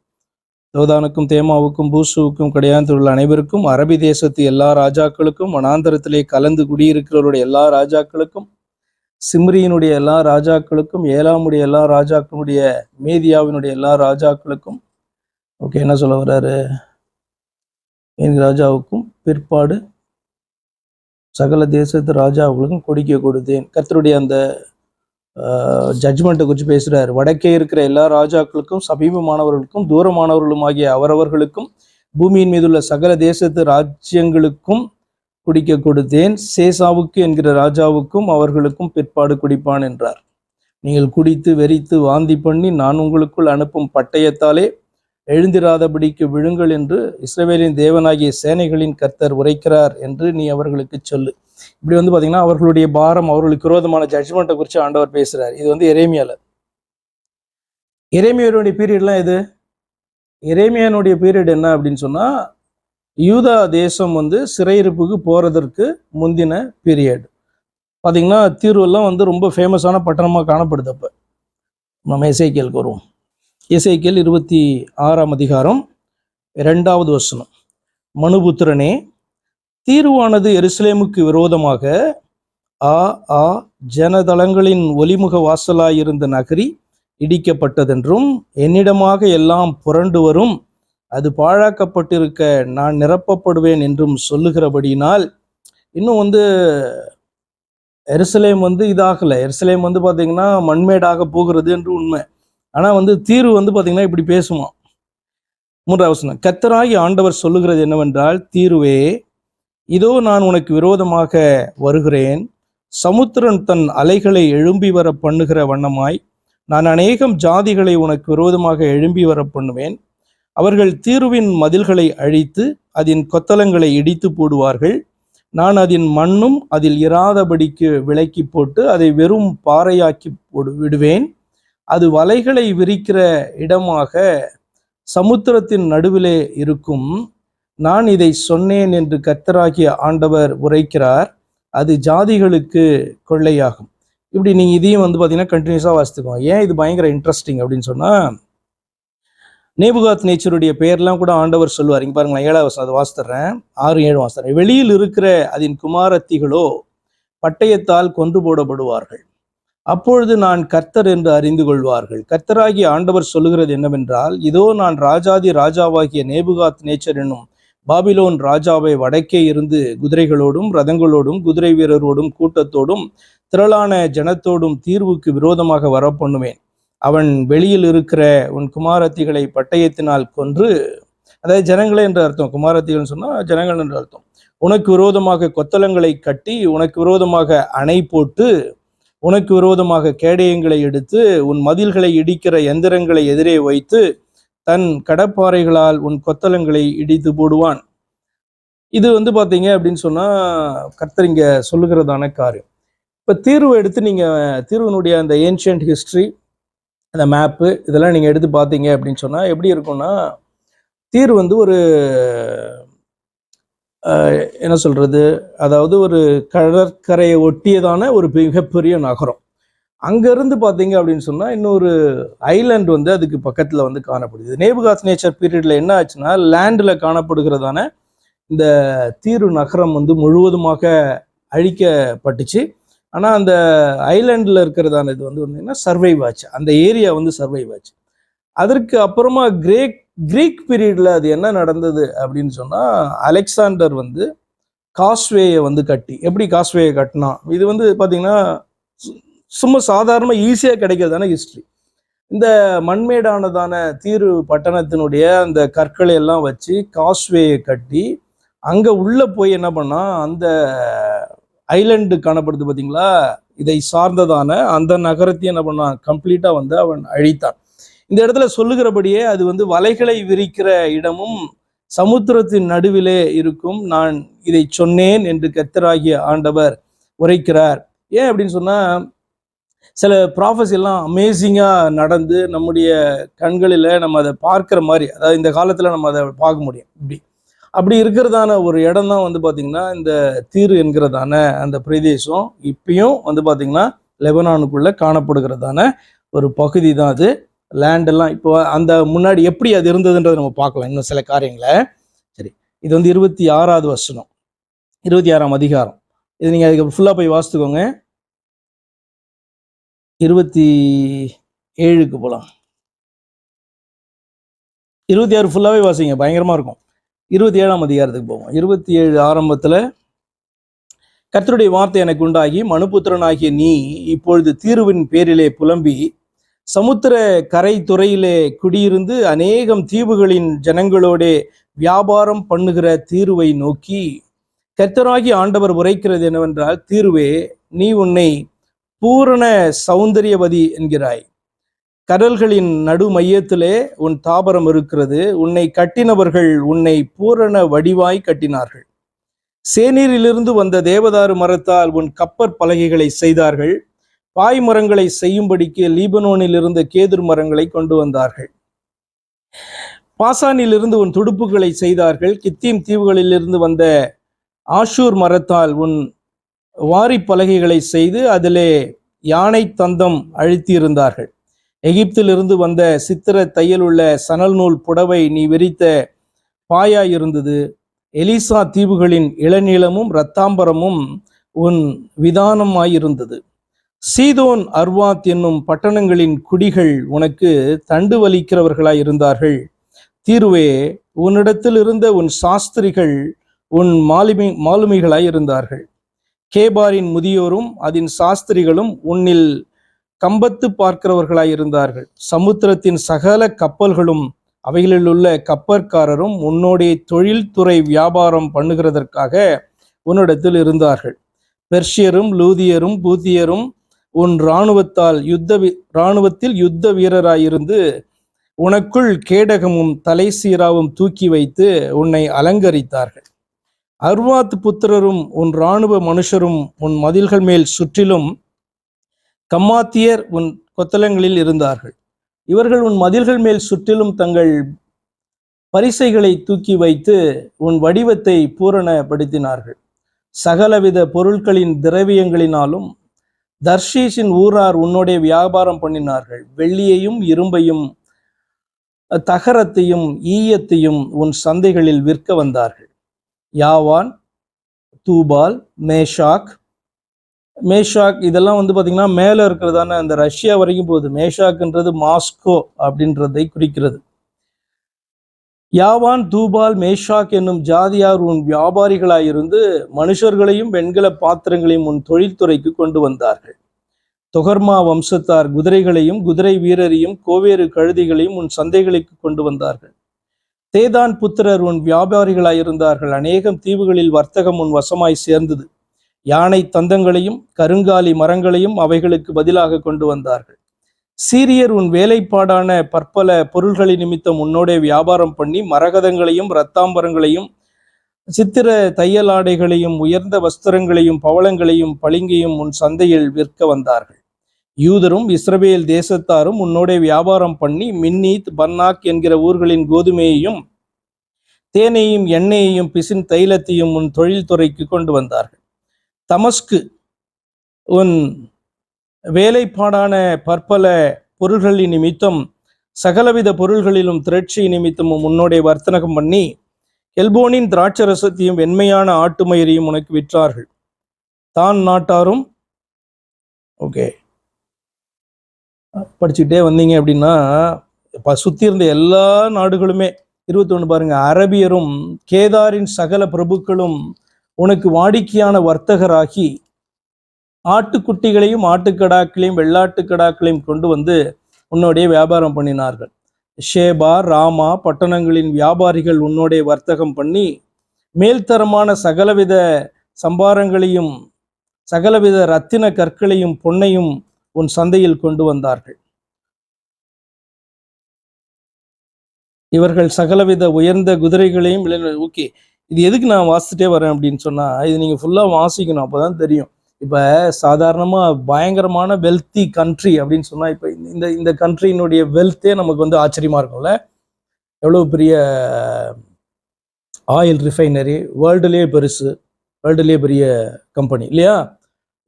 தோதானுக்கும் தேமாவுக்கும் பூசுவுக்கும் கடையாந்தில் உள்ள அனைவருக்கும் அரபி தேசத்து எல்லா ராஜாக்களுக்கும் வனாந்தரத்திலே கலந்து குடியிருக்கிறவருடைய எல்லா ராஜாக்களுக்கும் சிம்ரியினுடைய எல்லா ராஜாக்களுக்கும் ஏலாமுடைய எல்லா ராஜாக்களுடைய மேதியாவினுடைய எல்லா ராஜாக்களுக்கும், ஓகே, என்ன சொல்ல வர்றாரு, என் ராஜாவுக்கும் பிற்பாடு சகல தேசத்து ராஜாவுகளுக்கும் கொடிக்க கொடுத்தேன். கர்த்தருடைய அந்த ஜட்ஜ்மெண்ட்டை குறித்து பேசுகிறார். வடக்கே இருக்கிற எல்லா ராஜாக்களுக்கும் சமீபமானவர்களுக்கும் தூரமானவர்களும் ஆகிய அவரவர்களுக்கும் பூமியின் மீதுள்ள சகல தேசத்து ராஜ்யங்களுக்கும் குடிக்க கொடுத்தேன். சேசாவுக்கு என்கிற ராஜாவுக்கும் அவர்களுக்கும் பிற்பாடு குடிப்பான் என்றார். நீங்கள் குடித்து வெறித்து வாந்தி பண்ணி நான் உங்களுக்குள் அனுப்பும் பட்டயத்தாலே எழுந்திராதபடிக்கு விழுங்கள் என்று இஸ்ரவேலின் தேவனாகிய சேனைகளின் கர்த்தர் உரைக்கிறார் என்று நீ அவர்களுக்கு சொல்லு. இப்படி வந்து பார்த்தீங்கன்னா அவர்களுடைய பாரம், அவர்களுக்கு விரோதமான ஜட்ஜ்மெண்ட்டை குறித்து ஆண்டவர் பேசுகிறார். இது வந்து எரேமியாவுடைய பீரியட்லாம் எது? எரேமியானுடைய பீரியட் என்ன அப்படின்னு சொன்னால் யூதா தேசம் வந்து சிறையிருப்புக்கு போகிறதற்கு முந்தின பீரியட். பார்த்தீங்கன்னா தீர்வெல்லாம் வந்து ரொம்ப ஃபேமஸான பட்டணமாக காணப்படுது. அப்போ நம்ம எசேக்கியலுக்கு வருவோம். எசேக்கியல் 26ஆம் அதிகாரம் 2வது வசனம். மனுபுத்திரனே, தீருவானது எருசலேமுக்கு விரோதமாக ஜனதளங்களின் ஒலிமுக வாசலாயிருந்த நகரி இடிக்கப்பட்டதென்றும் என்னிடமாக எல்லாம் புரண்டு வரும், அது பாழாக்கப்பட்டிருக்க நான் நிரப்பப்படுவேன் என்றும் சொல்லுகிறபடியினால் இன்னும் வந்து எருசலேம் வந்து இதாகலை. எருசலேம் வந்து பார்த்தீங்கன்னா மண்மேடாக போகிறது என்று உண்மை. ஆனால் வந்து தீர்வு வந்து பார்த்தீங்கன்னா இப்படி பேசுமா. 3வது வசனம். கர்த்தராகிய ஆண்டவர் சொல்லுகிறது என்னவென்றால், தீருவே, இதோ நான் உனக்கு விரோதமாக வருகிறேன். சமுத்திரம் தன் அலைகளை எழும்பி வர பண்ணுகிற வண்ணமாய் நான் அநேகம் ஜாதிகளை உனக்கு விரோதமாக எழும்பி வர பண்ணுவேன். அவர்கள் தீருவின் மதில்களை அழித்து அதன் கொத்தளங்களை இடித்து போடுவார்கள். நான் அதன் மண்ணும் அதில் இராதபடிக்கு விலக்கி போட்டு அதை வெறும் பாறையாக்கி விடுவேன். அது வலைகளை விரிக்கிற இடமாக சமுத்திரத்தின் நடுவிலே இருக்கும். நான் இதை சொன்னேன் என்று கர்த்தராகிய ஆண்டவர் உரைக்கிறார். அது ஜாதிகளுக்கு கொள்ளையாகும். இப்படி நீங்கள் இதையும் வந்து பார்த்தீங்கன்னா கண்டினியூஸாக வாசித்துக்கோங்க. ஏன் இது பயங்கர இன்ட்ரெஸ்டிங் அப்படின்னு சொன்னால், நேபுகாத் நேச்சருடைய பெயர்லாம் கூட ஆண்டவர் சொல்லுவார். இங்கே பாருங்களேன், 7வது வசனம், அதை வாசித்துறேன், 6, 7 வாசித்துறேன். வெளியில் இருக்கிற அதன் குமாரத்திகளோ பட்டயத்தால் கொன்று போடப்படுவார்கள். அப்பொழுது நான் கர்த்தர் என்று அறிந்து கொள்வார்கள். கர்த்தராகிய ஆண்டவர் சொல்லுகிறது என்னவென்றால், இதோ நான் ராஜாதி ராஜாவாகிய நேபுகாத் நேச்சர் என்னும் பாபிலோன் ராஜாவை வடக்கே இருந்து குதிரைகளோடும் ரதங்களோடும் குதிரை வீரரோடும் கூட்டத்தோடும் திரளான ஜனத்தோடும் தீர்வுக்கு விரோதமாக வரப்பண்ணுவேன். அவன் வெளியில் இருக்கிற உன் குமாரத்திகளை பட்டயத்தினால் கொன்று, அதாவது ஜனங்களே என்று அர்த்தம், குமாரத்திகள் சொன்னா ஜனங்கள் என்று அர்த்தம், உனக்கு விரோதமாக கொத்தளங்களை கட்டி உனக்கு விரோதமாக அணை போட்டு உனக்கு விரோதமாக கேடயங்களை எடுத்து உன் மதில்களை இடிக்கிற எந்திரங்களை எதிரே வைத்து தன் கடப்பாறைகளால் உன் கொத்தளங்களை இடித்து போடுவான். இது பார்த்தீங்க அப்படின்னு சொன்னா கர்த்தர் இங்க சொல்லுகிறதான காரியம். இப்ப தீர்வு எடுத்து நீங்க தீர்வினுடைய அந்த ஏன்ஷியன்ட் ஹிஸ்டரி, அந்த மேப்பு இதெல்லாம் நீங்க எடுத்து பார்த்தீங்க அப்படின்னு சொன்னா எப்படி இருக்கும்னா, தீர்வு ஒரு என்ன சொல்றது, அதாவது ஒரு கடற்கரையை ஒட்டியதான ஒரு மிகப்பெரிய நகரம். அங்கிருந்து பார்த்தீங்க அப்படின்னு சொன்னா இன்னொரு ஐலாண்ட் அதுக்கு பக்கத்துல காணப்படுது. நேபுகாத் நேச்சர் பீரியட்ல என்ன ஆச்சுன்னா, லேண்ட்ல காணப்படுகிறதான இந்த தீரு நகரம் முழுவதுமாக அழிக்கப்பட்டுச்சு. ஆனா அந்த ஐலாண்டில் இருக்கிறதான இது சர்வைவ் ஆச்சு, அந்த ஏரியா சர்வைவ் ஆச்சு. அதற்கு அப்புறமா கிரீக் பீரியட்ல அது என்ன நடந்தது அப்படின்னு சொன்னா, அலெக்சாண்டர் காஸ்வேயை கட்டி, எப்படி காஸ்வேயை கட்டினா, இது பாத்தீங்கன்னா சும்மா சாதாரண ஈஸியா கிடைக்கிறதான ஹிஸ்டரி. இந்த மண்மேடானதான தீரு பட்டணத்தினுடைய அந்த கற்களை எல்லாம் வச்சு காஸ்வேயை கட்டி அங்க உள்ள போய் என்ன பண்ணா, அந்த ஐலண்டு காணப்படுது பார்த்தீங்களா, இதை சார்ந்ததான அந்த நகரத்தையும் என்ன பண்ணான், கம்ப்ளீட்டா அவன் அழித்தான். இந்த இடத்துல சொல்லுகிறபடியே அது வலைகளை விரிக்கிற இடமும் சமுத்திரத்தின் நடுவிலே இருக்கும், நான் இதை சொன்னேன் என்று கர்த்தராகிய ஆண்டவர் உரைக்கிறார். ஏன் அப்படின்னு சொன்னா, சில ப்ராஃபஸி எல்லாம் அமேசிங்கா நடந்து நம்முடைய கண்களில் நம்ம அதை பார்க்கிற மாதிரி, அதாவது இந்த காலத்துல நம்ம அதை பார்க்க முடியும். அப்படி இருக்கிறதான ஒரு இடம் தான் பார்த்தீங்கன்னா இந்த தீரு என்கிறதான அந்த பிரதேசம். இப்பயும் பார்த்தீங்கன்னா லெபனானுக்குள்ள காணப்படுகிறதான ஒரு பகுதி தான் அது. லேண்டெல்லாம் இப்போ அந்த முன்னாடி எப்படி அது இருந்ததுன்றதை நம்ம பார்க்கலாம் இன்னும் சில காரியங்களை. சரி, இது 26வது வசனம், 26ஆம் அதிகாரம். இது நீங்க அதுக்கு ஃபுல்லா போய் வாசித்துக்கோங்க. 27க்கு போலாம். 26 ஃபுல்லாவே வாசிங்க, பயங்கரமா இருக்கும். 27ஆம் அதிகாரத்துக்கு போவோம். 27 ஆரம்பத்துல, கர்த்தருடைய வார்த்தை எனக்கு உண்டாகி, மனுபுத்திரனாகிய நீ இப்பொழுது தீருவின் பேரிலே புலம்பி சமுத்திர கரை துறையிலே குடியிருந்து அநேகம் தீவுகளின் ஜனங்களோட வியாபாரம் பண்ணுகிற தீருவை நோக்கி, கர்த்தராகி ஆண்டவர் உரைக்கிறது என்னவென்றால், தீருவே, நீ உன்னை பூரண சௌந்தரியவதி என்கிறாய். கடல்களின் நடு மையத்திலே உன் தாபரம் இருக்கிறது. உன்னை கட்டினவர்கள் உன்னை பூரண வடிவாய் கட்டினார்கள். சேனீரிலிருந்து வந்த தேவதாரு மரத்தால் உன் கப்பற் பலகைகளை செய்தார்கள். பாய் மரங்களை செய்யும்படிக்கு லீபனோனில் இருந்த கேதுர் மரங்களை கொண்டு வந்தார்கள். பாசானிலிருந்து உன் துடுப்புகளை செய்தார்கள். கித்தீம் தீவுகளிலிருந்து வந்த ஆஷூர் மரத்தால் உன் வாரி பலகைகளை செய்து அதிலே யானை தந்தம் அழுத்தியிருந்தார்கள். எகிப்திலிருந்து வந்த சித்திர தையல் உள்ள சணல் நூல் புடவை நீ விரித்த பாயாயிருந்தது. எலிசா தீவுகளின் இளநீளமும் இரத்தாம்பரமும் உன் விதானமாயிருந்தது. சீதோன் அர்வாத் என்னும் பட்டணங்களின் குடிகள் உனக்கு தண்டு வலிக்கிறவர்களாய் இருந்தார்கள். தீருவே, உன்னிடத்தில் இருந்த உன் சாஸ்திரிகள் உன் மாலுமிகளாய் இருந்தார்கள். கேபாரின் முதியோரும் அதன் சாஸ்திரிகளும் உன்னில் கம்பத்து பார்க்கிறவர்களாய் இருந்தார்கள். சமுத்திரத்தின் சகல கப்பல்களும் அவைகளில் உள்ள கப்பற்காரரும் உன்னோடைய தொழில்துறை வியாபாரம் பண்ணுகிறதற்காக உன்னிடத்தில் இருந்தார்கள். பெர்ஷியரும் லூதியரும் பூத்தியரும் உன் இராணுவத்தில் யுத்த வீரராயிருந்து உனக்குள் கேடகமும் தலை சீராவும் தூக்கி வைத்து உன்னை அலங்கரித்தார்கள். அர்வாத் புத்திரரும் உன் இராணுவ மனுஷரும் உன் மதில்கள் மேல் சுற்றிலும் கம்மாத்தியர் உன் கொத்தளங்களில் இருந்தார்கள். இவர்கள் உன் மதில்கள் மேல் சுற்றிலும் தங்கள் பரிசைகளை தூக்கி வைத்து உன் வடிவத்தை பூரணப்படுத்தினார்கள். சகலவித பொருட்களின் திரவியங்களினாலும் தர்ஷீஷின் ஊரார் உன்னோடைய வியாபாரம் பண்ணினார்கள். வெள்ளியையும் இரும்பையும் தகரத்தையும் ஈயத்தையும் உன் சந்தைகளில் விற்க வந்தார்கள். யாவான், தூபால், மேஷாக், மேஷாக் இதெல்லாம் வந்து பார்த்தீங்கன்னா மேலே இருக்கிறதான அந்த ரஷ்யா வரைக்கும் போகுது. மேஷாக்ன்றது மாஸ்கோ அப்படின்றதை குறிக்கிறது. யாவான், தூபால், மேஷாக் என்னும் ஜாதியார் உன் வியாபாரிகளாயிருந்து மனுஷர்களையும் வெண்கல பாத்திரங்களையும் உன் தொழில்துறைக்கு கொண்டு வந்தார்கள். தொகர்மா வம்சத்தார் குதிரைகளையும் குதிரை வீரரையும் கோவேறு கழுதிகளையும் உன் சந்தைகளுக்கு கொண்டு வந்தார்கள். தேதான் புத்திரர் உன் வியாபாரிகளாயிருந்தார்கள். அநேகம் தீவுகளில் வர்த்தகம் உன் வசமாய் சேர்ந்தது. யானை தந்தங்களையும் கருங்காலி மரங்களையும் அவைகளுக்கு பதிலாக கொண்டு வந்தார்கள். சீரியர் உன் வேலைப்பாடான பற்பல பொருள்களின் நிமித்தம் உன்னோட வியாபாரம் பண்ணி மரகதங்களையும் இரத்தாம்பரங்களையும் சித்திர தையலாடைகளையும் உயர்ந்த வஸ்திரங்களையும் பவளங்களையும் பளிங்கையும் உன் சந்தையில் விற்க வந்தார்கள். யூதரும் இஸ்ரவேல் தேசத்தாரும் உன்னோட வியாபாரம் பண்ணி மின்னீத், பன்னாக் என்கிற ஊர்களின் கோதுமையையும் தேனையும் எண்ணெயையும் பிசின் தைலத்தையும் உன் தொழில்துறைக்கு கொண்டு வந்தார்கள். தமஸ்கு உன் வேலைப்பாடான பற்பல பொருள்களின் நிமித்தம் சகலவித பொருள்களிலும் திரட்சி நிமித்தமும் உன்னோட வர்த்தகம் பண்ணி எல்போனின் திராட்சரசத்தையும் வெண்மையான ஆட்டுமயிரையும் உனக்கு விற்றார்கள். தான் நாட்டாரும் ஓகே படிச்சுக்கிட்டே வந்தீங்க அப்படின்னா சுத்தி இருந்த எல்லா நாடுகளுமே 21 பாருங்க. அரபியரும் கேதாரின் சகல பிரபுக்களும் உனக்கு வாடிக்கையான வர்த்தகராகி ஆட்டுக்குட்டிகளையும் ஆட்டுக்கடாக்களையும் வெள்ளாட்டுக்கடாக்களையும் கொண்டு வந்து உன்னோடைய வியாபாரம் பண்ணினார்கள். ஷேபா, ராமா பட்டணங்களின் வியாபாரிகள் உன்னோடைய வர்த்தகம் பண்ணி மேல்தரமான சகலவித சம்பாரங்களையும் சகலவித ரத்தின கற்களையும் பொன்னையும் உன் சந்தையில் கொண்டு வந்தார்கள். இவர்கள் சகலவித உயர்ந்த குதிரைகளையும் ஓகே, இது எதுக்கு நான் வாசிச்சுட்டே வரேன் அப்படின்னு சொன்னா, இது நீங்க ஃபுல்லா வாசிக்கணும், அப்பதான் தெரியும். இப்ப சாதாரணமா பயங்கரமான வெல்த்தி கண்ட்ரி அப்படின்னு சொன்னா, இப்ப இந்த கண்ட்ரியினுடைய வெல்த்தே நமக்கு வந்து ஆச்சரியமா இருக்கும்ல. எவ்வளவு பெரிய ஆயில் ரிஃபைனரி, வேர்ல்டுலேயே பெருசு, வேர்ல்டுலேயே பெரிய கம்பெனி இல்லையா?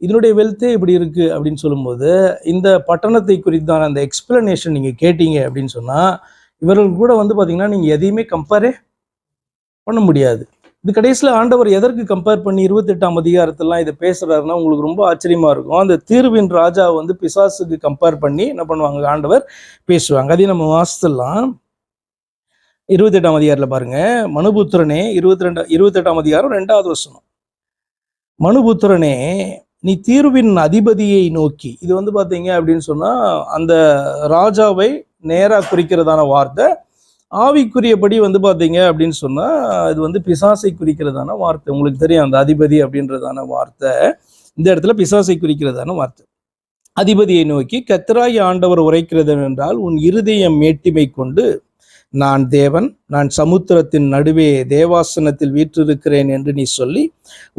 இதனுடைய வெல்த்தே இப்படி இருக்கு அப்படின்னு சொல்லும்போது, இந்த பட்டணத்தை குறித்தான அந்த எக்ஸ்பிளனேஷன் நீங்க கேட்டீங்க அப்படின்னு சொன்னா, இவர்கள் கூட வந்து பாத்தீங்கன்னா நீங்க எதையுமே கம்பேரே பண்ண முடியாது. இது கடைசியில் ஆண்டவர் எதற்கு கம்பேர் பண்ணி 28ஆம் அதிகாரத்திலாம் இதை பேசுறாருன்னா உங்களுக்கு ரொம்ப ஆச்சரியமா இருக்கும். அந்த தீர்வின் ராஜா வந்து பிசாசுக்கு கம்பேர் பண்ணி என்ன பண்ணுவாங்க, ஆண்டவர் பேசுவாங்க. அதையும் நம்ம வாசித்துலாம் 28ஆம் அதிகாரத்தில் பாருங்க. மனுபுத்திரனே, 28ஆம் அதிகாரம் 2வது வசனம். மனுபுத்திரனே, நீ தீர்வின் அதிபதியை நோக்கி, இது வந்து பாத்தீங்க அப்படின்னு சொன்னா அந்த ராஜாவை நேரா குறிக்கிறதான வார்த்தை. ஆவிக்குரியபடி வந்து பாத்தீங்க அப்படின்னு சொன்னா இது வந்து பிசாசை குறிக்கிறதான வார்த்தை. உங்களுக்கு தெரியும், அந்த அதிபதி அப்படின்றதான வார்த்தை இந்த இடத்துல பிசாசை குறிக்கிறதான வார்த்தை. அதிபதியை நோக்கி கர்த்தராகிய ஆண்டவர் உரைக்கிறது என்றால், உன் இருதயம் மேட்டிமை கொண்டு நான் தேவன், நான் சமுத்திரத்தின் நடுவே தேவாசனத்தில் வீற்றிருக்கிறேன் என்று நீ சொல்லி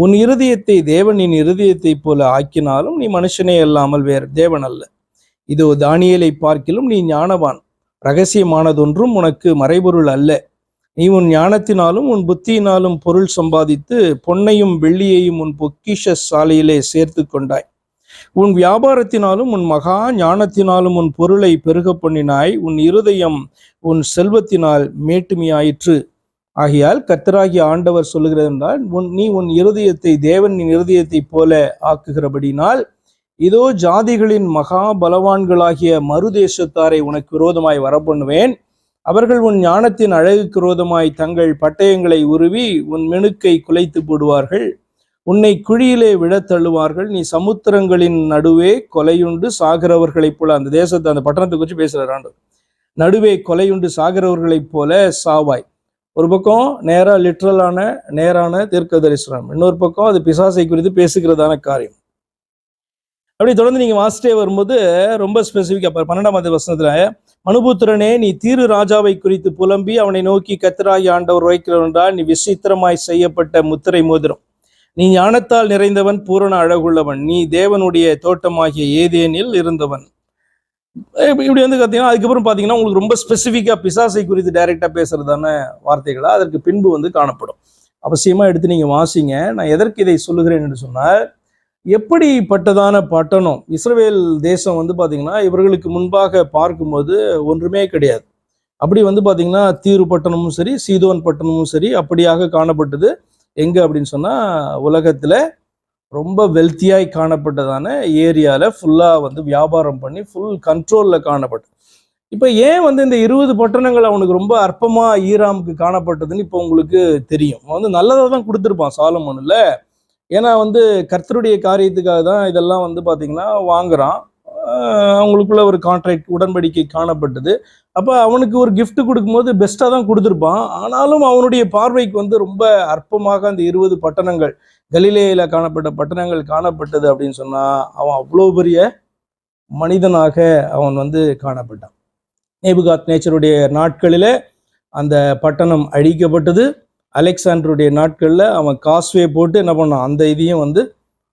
உன் இருதயத்தை தேவனின் இருதயத்தை போல ஆக்கினாலும் நீ மனுஷனே அல்லாமல் வேறு தேவன் அல்ல. இதோ தானியேலை பார்க்கிலும் நீ ஞானவான், ரகசியமானதொன்றும் உனக்கு மறைபொருள் அல்ல. நீ உன் ஞானத்தினாலும் உன் புத்தியினாலும் பொருள் சம்பாதித்து பொன்னையும் வெள்ளியையும் உன் பொக்கிஷ சாலையிலே சேர்த்து கொண்டாய். உன் வியாபாரத்தினாலும் உன் மகா ஞானத்தினாலும் உன் பொருளை பெருக பண்ணினாய். உன் இருதயம் உன் செல்வத்தினால் மேட்டுமையாயிற்று. ஆகையால் கர்த்தராகிய ஆண்டவர் சொல்லுகிறது என்றால், நீ உன் இருதயத்தை தேவனின் இருதயத்தை போல ஆக்குகிறபடினால் இதோ ஜாதிகளின் மகா பலவான்களாகிய மறுதேசத்தாரை உனக்கு விரோதமாய் வரப்பண்ணுவேன். அவர்கள் உன் ஞானத்தின் அழகுக்கு விரோதமாய் தங்கள் பட்டயங்களை உருவி உன் மெனுக்கை குலைத்து போடுவார்கள். உன்னை குழியிலே விழத் தள்ளுவார்கள். நீ சமுத்திரங்களின் நடுவே கொலையுண்டு சாகிறவர்களைப் போல, அந்த தேசத்தை அந்த பட்டணத்தை குறித்து பேசுகிறார் ஆண்டவர், நடுவே கொலையுண்டு சாகிறவர்களைப் போல சாவாய். ஒரு பக்கம் நேரான தீர்க்க தரிசனம், இன்னொரு பக்கம் அது பிசாசை குறித்து பேசுகிறதான காரியம். அப்படி தொடர்ந்து நீங்க வாசிட்டே வரும்போது ரொம்ப ஸ்பெசிஃபிக்கா 12ஆம் வசனத்துல, மனுபுத்திரனே, நீ தீரு ராஜாவை குறித்து புலம்பி அவனை நோக்கி கர்த்தராகிய ஆண்டவர் உரைக்கிறார் என்றால், நீ விசித்திரமாய் செய்யப்பட்ட முத்திரை மோதிரம், நீ ஞானத்தால் நிறைந்தவன், பூரண அழகுள்ளவன், நீ தேவனுடைய தோட்டமாகிய ஏதேனில் இருந்தவன். இப்படி வந்து பார்த்தீங்கன்னா அதுக்கப்புறம் பார்த்தீங்கன்னா உங்களுக்கு ரொம்ப ஸ்பெசிஃபிக்காக பிசாசை குறித்து டைரெக்டாக பேசுறதான வார்த்தைகளாக அதற்கு பின்பு வந்து காணப்படும். அவசியமாக எடுத்து நீங்கள் வாசிங்க. நான் எதற்கு இதை சொல்லுகிறேன் என்று சொன்னால், எப்படிப்பட்டதான பட்டணம் இஸ்ரவேல் தேசம் வந்து பார்த்தீங்கன்னா இவர்களுக்கு முன்பாக பார்க்கும்போது ஒன்றுமே கிடையாது. அப்படி வந்து பார்த்தீங்கன்னா தீரு பட்டணமும் சரி, சீதோன் பட்டணமும் சரி அப்படியாக காணப்பட்டது. எங்கே அப்படின்னு சொன்னால், உலகத்தில் ரொம்ப வெல்த்தியாய் காணப்பட்டதான ஏரியாவில் ஃபுல்லாக வந்து வியாபாரம் பண்ணி ஃபுல் கண்ட்ரோலில் காணப்பட்டது. இப்போ ஏன் வந்து இந்த 20 பட்டணங்கள் அவனுக்கு ரொம்ப அற்பமாக ஈராமுக்கு காணப்பட்டதுன்னு இப்போ உங்களுக்கு தெரியும். அவன் வந்து நல்லதாக தான் கொடுத்துருப்பான் சாலமோனில். ஏன்னா வந்து கர்த்தருடைய காரியத்துக்காக தான் இதெல்லாம் வந்து பார்த்தீங்கன்னா வாங்குறான். அவங்களுக்குள்ள ஒரு கான்ட்ராக்ட் உடன்படிக்கை காணப்பட்டது. அப்போ அவனுக்கு ஒரு gift கொடுக்கும்போது பெஸ்ட்டாக தான் கொடுத்துருப்பான். ஆனாலும் அவனுடைய பார்வைக்கு வந்து ரொம்ப அற்பமாக அந்த 20 பட்டணங்கள் கலிலேயில காணப்பட்ட பட்டணங்கள் காணப்பட்டது அப்படின்னு சொன்னா அவன் அவ்வளோ பெரிய மனிதனாக அவன் வந்து காணப்பட்டான். நேபுகாத் நேச்சருடைய நாட்களில் அந்த பட்டணம் அழிக்கப்பட்டது. அலெக்சாண்டருடைய நாட்களில் அவன் காஸ்வே போட்டு என்ன பண்ணான், அந்த இதையும் வந்து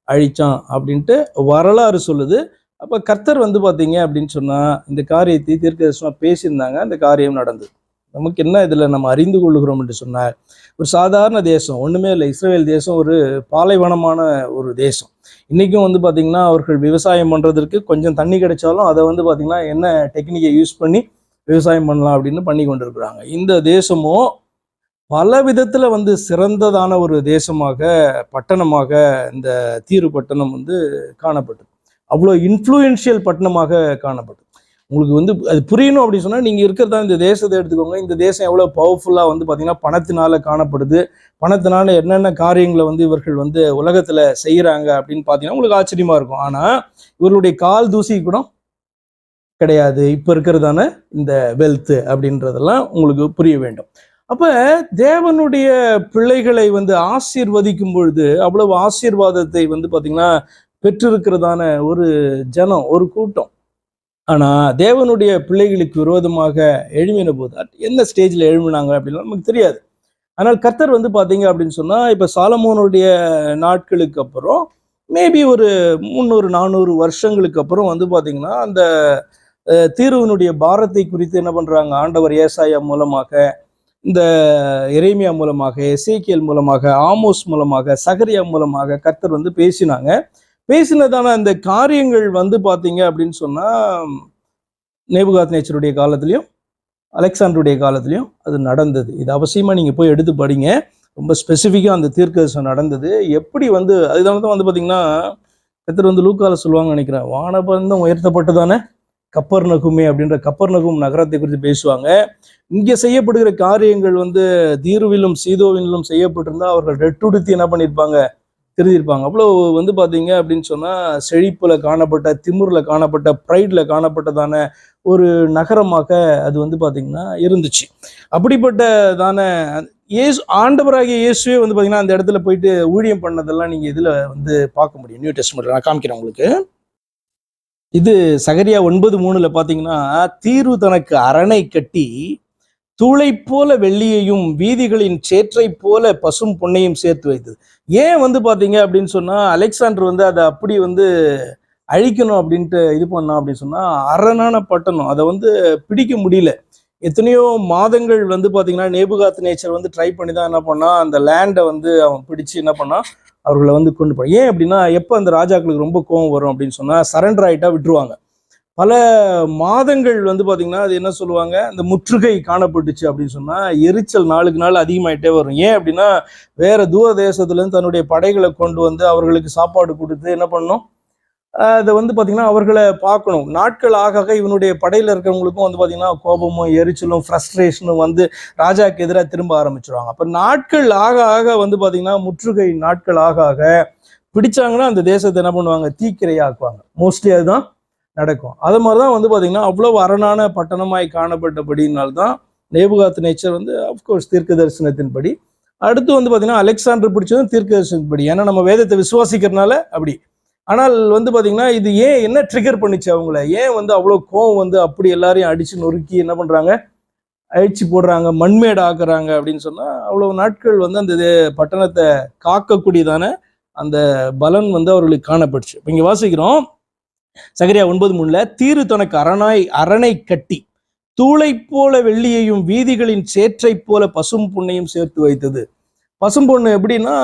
அழிச்சான் அப்படின்ட்டு வரலாறு சொல்லுது. அப்போ கர்த்தர் வந்து பார்த்தீங்க அப்படின்னு சொன்னால் இந்த காரியத்தை தீர்க்கதரிசனமாக பேசியிருந்தாங்க. அந்த காரியம் நடந்தது. நமக்கு என்ன இதில் நம்ம அறிந்து கொள்ளுகிறோம் என்று சொன்னால், ஒரு சாதாரண தேசம் ஒன்றுமே இல்லை. இஸ்ரேல் தேசம் ஒரு பாலைவனமான ஒரு தேசம். இன்றைக்கும் வந்து பார்த்திங்கன்னா அவர்கள் விவசாயம் பண்ணுறதுக்கு கொஞ்சம் தண்ணி கிடைச்சாலும் அதை வந்து பார்த்திங்கன்னா என்ன டெக்னிக்கை யூஸ் பண்ணி விவசாயம் பண்ணலாம் அப்படின்னு பண்ணி கொண்டு இருக்கிறாங்க. இந்த தேசமும் பல விதத்தில் வந்து சிறந்ததான ஒரு தேசமாக பட்டணமாக இந்த தீரு பட்டணம் வந்து காணப்பட்டது. அவ்வளோ இன்ஃப்ளூயன்ஷியல் பட்டணமாக காணப்பட்டது. உங்களுக்கு வந்து அது புரியணும் அப்படின்னு சொன்னால் நீங்கள் இருக்கிறதா இந்த தேசத்தை எடுத்துக்கோங்க. இந்த தேசம் எவ்வளோ பவர்ஃபுல்லாக வந்து பார்த்திங்கன்னா பணத்தினால காணப்படுது. பணத்தினால என்னென்ன காரியங்களை வந்து இவர்கள் வந்து உலகத்தில் செய்கிறாங்க அப்படின்னு பார்த்தீங்கன்னா உங்களுக்கு ஆச்சரியமாக இருக்கும். ஆனால் இவர்களுடைய கால் தூசி கூட கிடையாது இப்போ இருக்கிறதான இந்த வெல்த் அப்படின்றதெல்லாம் உங்களுக்கு புரிய வேண்டும். அப்போ தேவனுடைய பிள்ளைகளை வந்து ஆசீர்வதிக்கும் பொழுது அவ்வளவு ஆசீர்வாதத்தை வந்து பார்த்திங்கன்னா பெற்றிருக்கிறதான ஒரு ஜனம், ஒரு கூட்டம். ஆனால் தேவனுடைய பிள்ளைகளுக்கு விரோதமாக எழுமின போது என்ன ஸ்டேஜில் எழுமினாங்க அப்படின்னா நமக்கு தெரியாது. ஆனால் கர்த்தர் வந்து பார்த்தீங்க அப்படின்னு சொன்னால் இப்போ சாலமோனுடைய நாட்களுக்கு அப்புறம் மேபி ஒரு 300-400 வருஷங்களுக்கு அப்புறம் வந்து பார்த்தீங்கன்னா அந்த தீருவினுடைய பாரத்தை குறித்து என்ன பண்ணுறாங்க, ஆண்டவர் ஏசாயா மூலமாக, இந்த எரேமியா மூலமாக, எசேக்கியேல் மூலமாக, ஆமோஸ் மூலமாக, சகரியா மூலமாக கர்த்தர் வந்து பேசினாங்க. பேசினதான அந்த காரியங்கள் வந்து பார்த்தீங்க அப்படின்னு சொன்னால் நேபுகாத் நேச்சருடைய காலத்துலேயும் அலெக்சாண்டருடைய காலத்துலேயும் அது நடந்தது. இது அவசியமாக நீங்கள் போய் எடுத்து படிங்க. ரொம்ப ஸ்பெசிஃபிக்காக அந்த தீர்க்கதரிசனம் நடந்தது. எப்படி வந்து அதனால தான் வந்து பார்த்தீங்கன்னா கர்த்தர் வந்து லூக்கால சொல்லுவாங்க நினைக்கிறேன், வானபந்தம் உயர்த்தப்பட்டதானே கப்பர்நகுமே அப்படின்ற கப்பர்நகும் நகரத்தை குறித்து பேசுவாங்க. இங்கே செய்யப்படுகிற காரியங்கள் வந்து தீருவிலும் சீதோவிலும் செய்யப்பட்டிருந்தா அவர்கள் ரெட்டுடுத்தி என்ன பண்ணியிருப்பாங்க, திருதியிருப்பாங்க. அவ்வளோ வந்து பார்த்தீங்க அப்படின்னு சொன்னால் செழிப்பில் காணப்பட்ட, திமிரில் காணப்பட்ட, ப்ரைடில் காணப்பட்டதான ஒரு நகரமாக அது வந்து பார்த்திங்கன்னா இருந்துச்சு. அப்படிப்பட்டதான ஆண்டவராகிய இயேசுவே வந்து பார்த்திங்கன்னா அந்த இடத்துல போயிட்டு ஊழியம் பண்ணதெல்லாம் நீங்கள் இதில் வந்து பார்க்க முடியும். நியூ டெஸ்ட்மெண்ட்ல நான் காமிக்கிறேன் உங்களுக்கு. இது சகரியா 9:3 பார்த்தீங்கன்னா, தீரு தனக்கு அரணை கட்டி தூளை போல வெள்ளியையும் வீதிகளின் சேற்றை போல பசும் பொன்னையும் சேர்த்து வைத்தது. ஏன் வந்து பார்த்தீங்க அப்படின்னு சொன்னால் அலெக்சாண்டர் வந்து அதை அப்படி வந்து அழிக்கணும் அப்படின்ட்டு இது பண்ணான் அப்படின்னு சொன்னால், அரணான பட்டணம் அதை வந்து பிடிக்க முடியல. எத்தனையோ மாதங்கள் வந்து பார்த்தீங்கன்னா நேபுகாத் நேச்சர் வந்து ட்ரை பண்ணி தான் என்ன பண்ணான், அந்த லேண்டை வந்து அவன் பிடிச்சு என்ன பண்ணான், அவர்களை வந்து கொண்டு போய். ஏன் அப்படின்னா எப்போ அந்த ராஜாக்களுக்கு ரொம்ப கோவம் வரும் அப்படின்னு சொன்னால் சரண்டர் ஆகிட்டா விட்டுருவாங்க. பல மாதங்கள் வந்து பார்த்திங்கன்னா அது என்ன சொல்லுவாங்க, அந்த முற்றுகை காணப்பட்டுச்சு அப்படின்னு சொன்னால் எரிச்சல் நாளுக்கு நாள் அதிகமாகிட்டே வரும். ஏன் அப்படின்னா வேறு தூர தேசத்துலேருந்து தன்னுடைய படைகளை கொண்டு வந்து அவர்களுக்கு சாப்பாடு கொடுத்து என்ன பண்ணணும், அதை வந்து பார்த்திங்கன்னா அவர்களை பார்க்கணும். நாட்கள் ஆக இவனுடைய படையில் இருக்கிறவங்களுக்கும் வந்து பார்த்திங்கன்னா கோபமும் எரிச்சலும் ஃப்ரஸ்ட்ரேஷனும் வந்து ராஜாவுக்கு எதிராக திரும்ப ஆரம்பிச்சிருவாங்க. அப்போ நாட்கள் ஆக வந்து பார்த்திங்கன்னா முற்றுகை நாட்கள் ஆக பிடிச்சாங்கன்னா அந்த தேசத்தை என்ன பண்ணுவாங்க, தீக்கிரையாக்குவாங்க. மோஸ்ட்லி அதுதான் நடக்கும். அது மாதிரி தான் வந்து பார்த்திங்கன்னா அவ்வளோ அரணான பட்டணமாய் காணப்பட்டபடினால்தான் நேபுகாத் நேச்சர் வந்து அஃப்கோர்ஸ் தீர்க்க தரிசனத்தின்படி. அடுத்து வந்து பார்த்திங்கன்னா அலெக்சாண்டர் பிடிச்சதும் தீர்க்க தரிசனத்தின்படி. ஏன்னா நம்ம வேதத்தை விசுவாசிக்கிறதுனால அப்படி. ஆனால் வந்து பார்த்திங்கன்னா இது ஏன் என்ன ட்ரிகர் பண்ணிச்சு அவங்கள, ஏன் வந்து அவ்வளோ கோவம் வந்து அப்படி எல்லாரையும் அடித்து நொறுக்கி என்ன பண்ணுறாங்க, அழிச்சு போடுறாங்க, மண்மேடு ஆக்குறாங்க அப்படின்னு சொன்னால் அவ்வளோ நாட்கள் வந்து அந்த பட்டணத்தை காக்கக்கூடியதான அந்த பலன் வந்து அவர்களுக்கு காணப்பட்டுச்சு. இப்போ இங்கே வாசிக்கிறோம் சகரியா 9:3, தீரு தனக்கு அரணை கட்டி தூளை போல வெள்ளியையும் வீதிகளின் சேற்றை போல பசும் பொன்னையும் சேர்த்து வைத்தது. பசும் பொண்ணு எப்படின்னா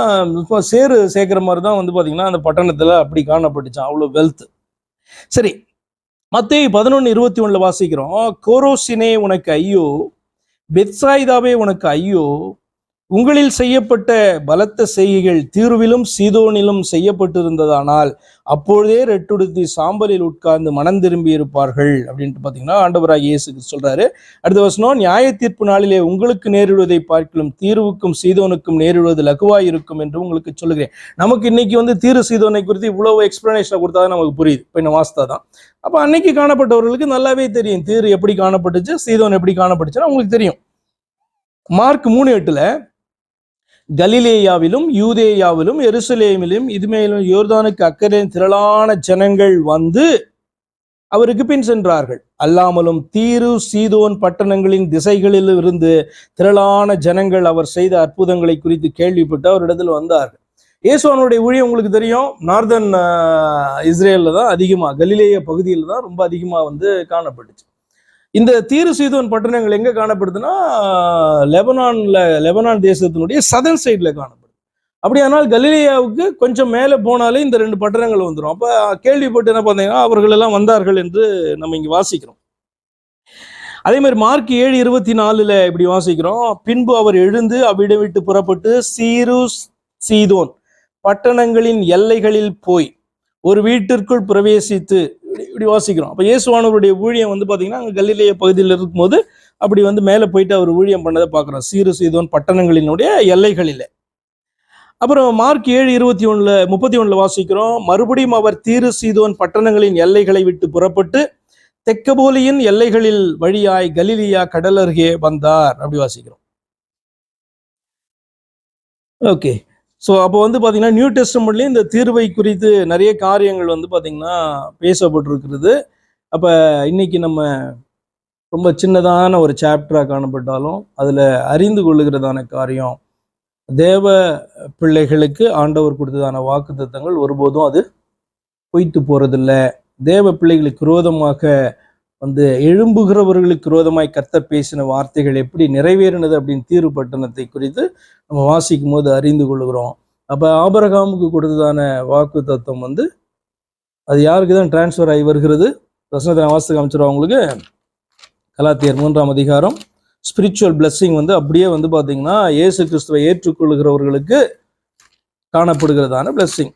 சேரு சேர்க்கிற மாதிரி தான் வந்து பார்த்தீங்கன்னா அந்த பட்டணத்தில் அப்படி காணப்பட்டுச்சான், அவ்வளோ வெல்த். சரி, மத்தேயு 11:21 வாசிக்கிறோம், கோரோசினே உனக்கு ஐயோ, பெத்சாயிதாவே உனக்கு ஐயோ, உங்களில் செய்யப்பட்ட பலத்த செய்கைகள் தீருவிலும் சீதோனிலும் செய்யப்பட்டிருந்ததானால் அப்பொழுதே ரெட்டுடுத்தி சாம்பலில் உட்கார்ந்து மனம் திரும்பி இருப்பார்கள் அப்படின்ட்டு பார்த்தீங்கன்னா ஆண்டவராகிய இயேசு சொல்றாரு. அடுத்த வசனம், நியாய தீர்ப்பு நாளிலே உங்களுக்கு நேரிடுவதை பார்க்கலும் தீருவுக்கும் சீதோனுக்கும் நேரிடுவது லகுவாய் இருக்கும் என்று உங்களுக்கு சொல்லுகிறேன். நமக்கு இன்னைக்கு தீரு சீதோனை குறித்து இவ்வளவு எக்ஸ்பிளனேஷனை கொடுத்தாதான் நமக்கு புரியுது. இப்போ இன்னும் வாஸ்தா தான். அப்போ அன்னைக்கு காணப்பட்டவர்களுக்கு நல்லாவே தெரியும் தீரு எப்படி காணப்பட்டுச்சு, சீதோன் எப்படி காணப்பட்டுச்சுன்னா அவங்களுக்கு தெரியும். மார்க் 3:8 கலிலேயாவிலும் யூதேயாவிலும் எருசலேமிலும் இதுமேலும் யோர்தானுக்கு அக்கறை திரளான ஜனங்கள் வந்து அவருக்கு பின் சென்றார்கள். அல்லாமலும் தீரு சீதோன் பட்டணங்களின் திசைகளில் இருந்து திரளான ஜனங்கள் அவர் செய்த அற்புதங்களை குறித்து கேள்விப்பட்டு அவரிடத்தில் வந்தார்கள். இயேசுவனுடைய ஊழியம் உங்களுக்கு தெரியும், நார்தன் இஸ்ரேலில் தான் அதிகமாக, கலிலேய பகுதியில் தான் ரொம்ப அதிகமாக காணப்பட்டுச்சு. இந்த தீரு சீதோன் பட்டணங்கள் எங்க காணப்படுதுன்னா லெபனான் தேசத்தினுடைய சதன் சைட்ல காணப்படுது. அப்படியானால் கலிலேயாவுக்கு கொஞ்சம் மேலே போனாலே இந்த 2 பட்டணங்கள் வந்துடும். அப்ப கேள்விப்பட்டு என்ன பார்த்தீங்கன்னா அவர்கள் எல்லாம் வந்தார்கள் என்று நம்ம இங்க வாசிக்கிறோம். அதே மாதிரி மார்க் 7:24 இப்படி வாசிக்கிறோம், பின்பு அவர் எழுந்து அவ்விடம் விட்டு புறப்பட்டு சீரு சீதோன் பட்டணங்களின் எல்லைகளில் போய் ஒரு வீட்டிற்குள் பிரவேசித்து இப்படி வாசிக்கிறோம். அப்போ இயேசுவானவருடைய ஊழியம் பார்த்தீங்கன்னா அங்கே கலிலேய பகுதியில் இருக்கும்போது அப்படி மேலே போயிட்டு அவர் ஊழியம் பண்ணதை பார்க்குறோம், சீரு சீதோன் பட்டணங்களினுடைய எல்லைகளில். அப்புறம் மார்க் 7:31 வாசிக்கிறோம், மறுபடியும் அவர் தீரு சீதோன் பட்டணங்களின் எல்லைகளை விட்டு புறப்பட்டு தெக்கபோலியின் எல்லைகளில் வழியாய் கலிலியா கடல் அருகே வந்தார் அப்படி வாசிக்கிறோம். ஓகே, ஸோ அப்போ பார்த்தீங்கன்னா நியூ டெஸ்டமெண்ட்லேயும் இந்த தீர்வை குறித்து நிறைய காரியங்கள் பார்த்தீங்கன்னா பேசப்பட்டிருக்கிறது. அப்போ இன்னைக்கு நம்ம ரொம்ப சின்னதான ஒரு சாப்டராக காணப்பட்டாலும் அதில் அறிந்து கொள்ளுகிறதான காரியம், தேவ பிள்ளைகளுக்கு ஆண்டவர் கொடுத்ததான வாக்குத்தத்தங்கள் ஒருபோதும் அது பொய்த்து போறதில்லை. தேவ பிள்ளைகளுக்கு விரோதமாக எழும்புகிறவர்களுக்கு விரோதமாய் கர்த்தர் பேசின வார்த்தைகள் எப்படி நிறைவேறினது அப்படின்னு தீரு பட்டணத்தை குறித்து நம்ம வாசிக்கும் போது அறிந்து கொள்கிறோம். அப்போ ஆபிரகாமுக்கு கொடுத்ததான வாக்கு தத்துவம் அது யாருக்கு தான் டிரான்ஸ்ஃபர் ஆகி வருகிறது? வசனத்தை வாசித்து காமிச்சிடும் அவங்களுக்கு. கலாத்தியர் 3ஆம் அதிகாரம், ஸ்பிரிச்சுவல் பிளெஸ்ஸிங் அப்படியே பார்த்தீங்கன்னா இயேசு கிறிஸ்துவை ஏற்றுக்கொள்கிறவர்களுக்கு காணப்படுகிறதான பிளெஸ்ஸிங்.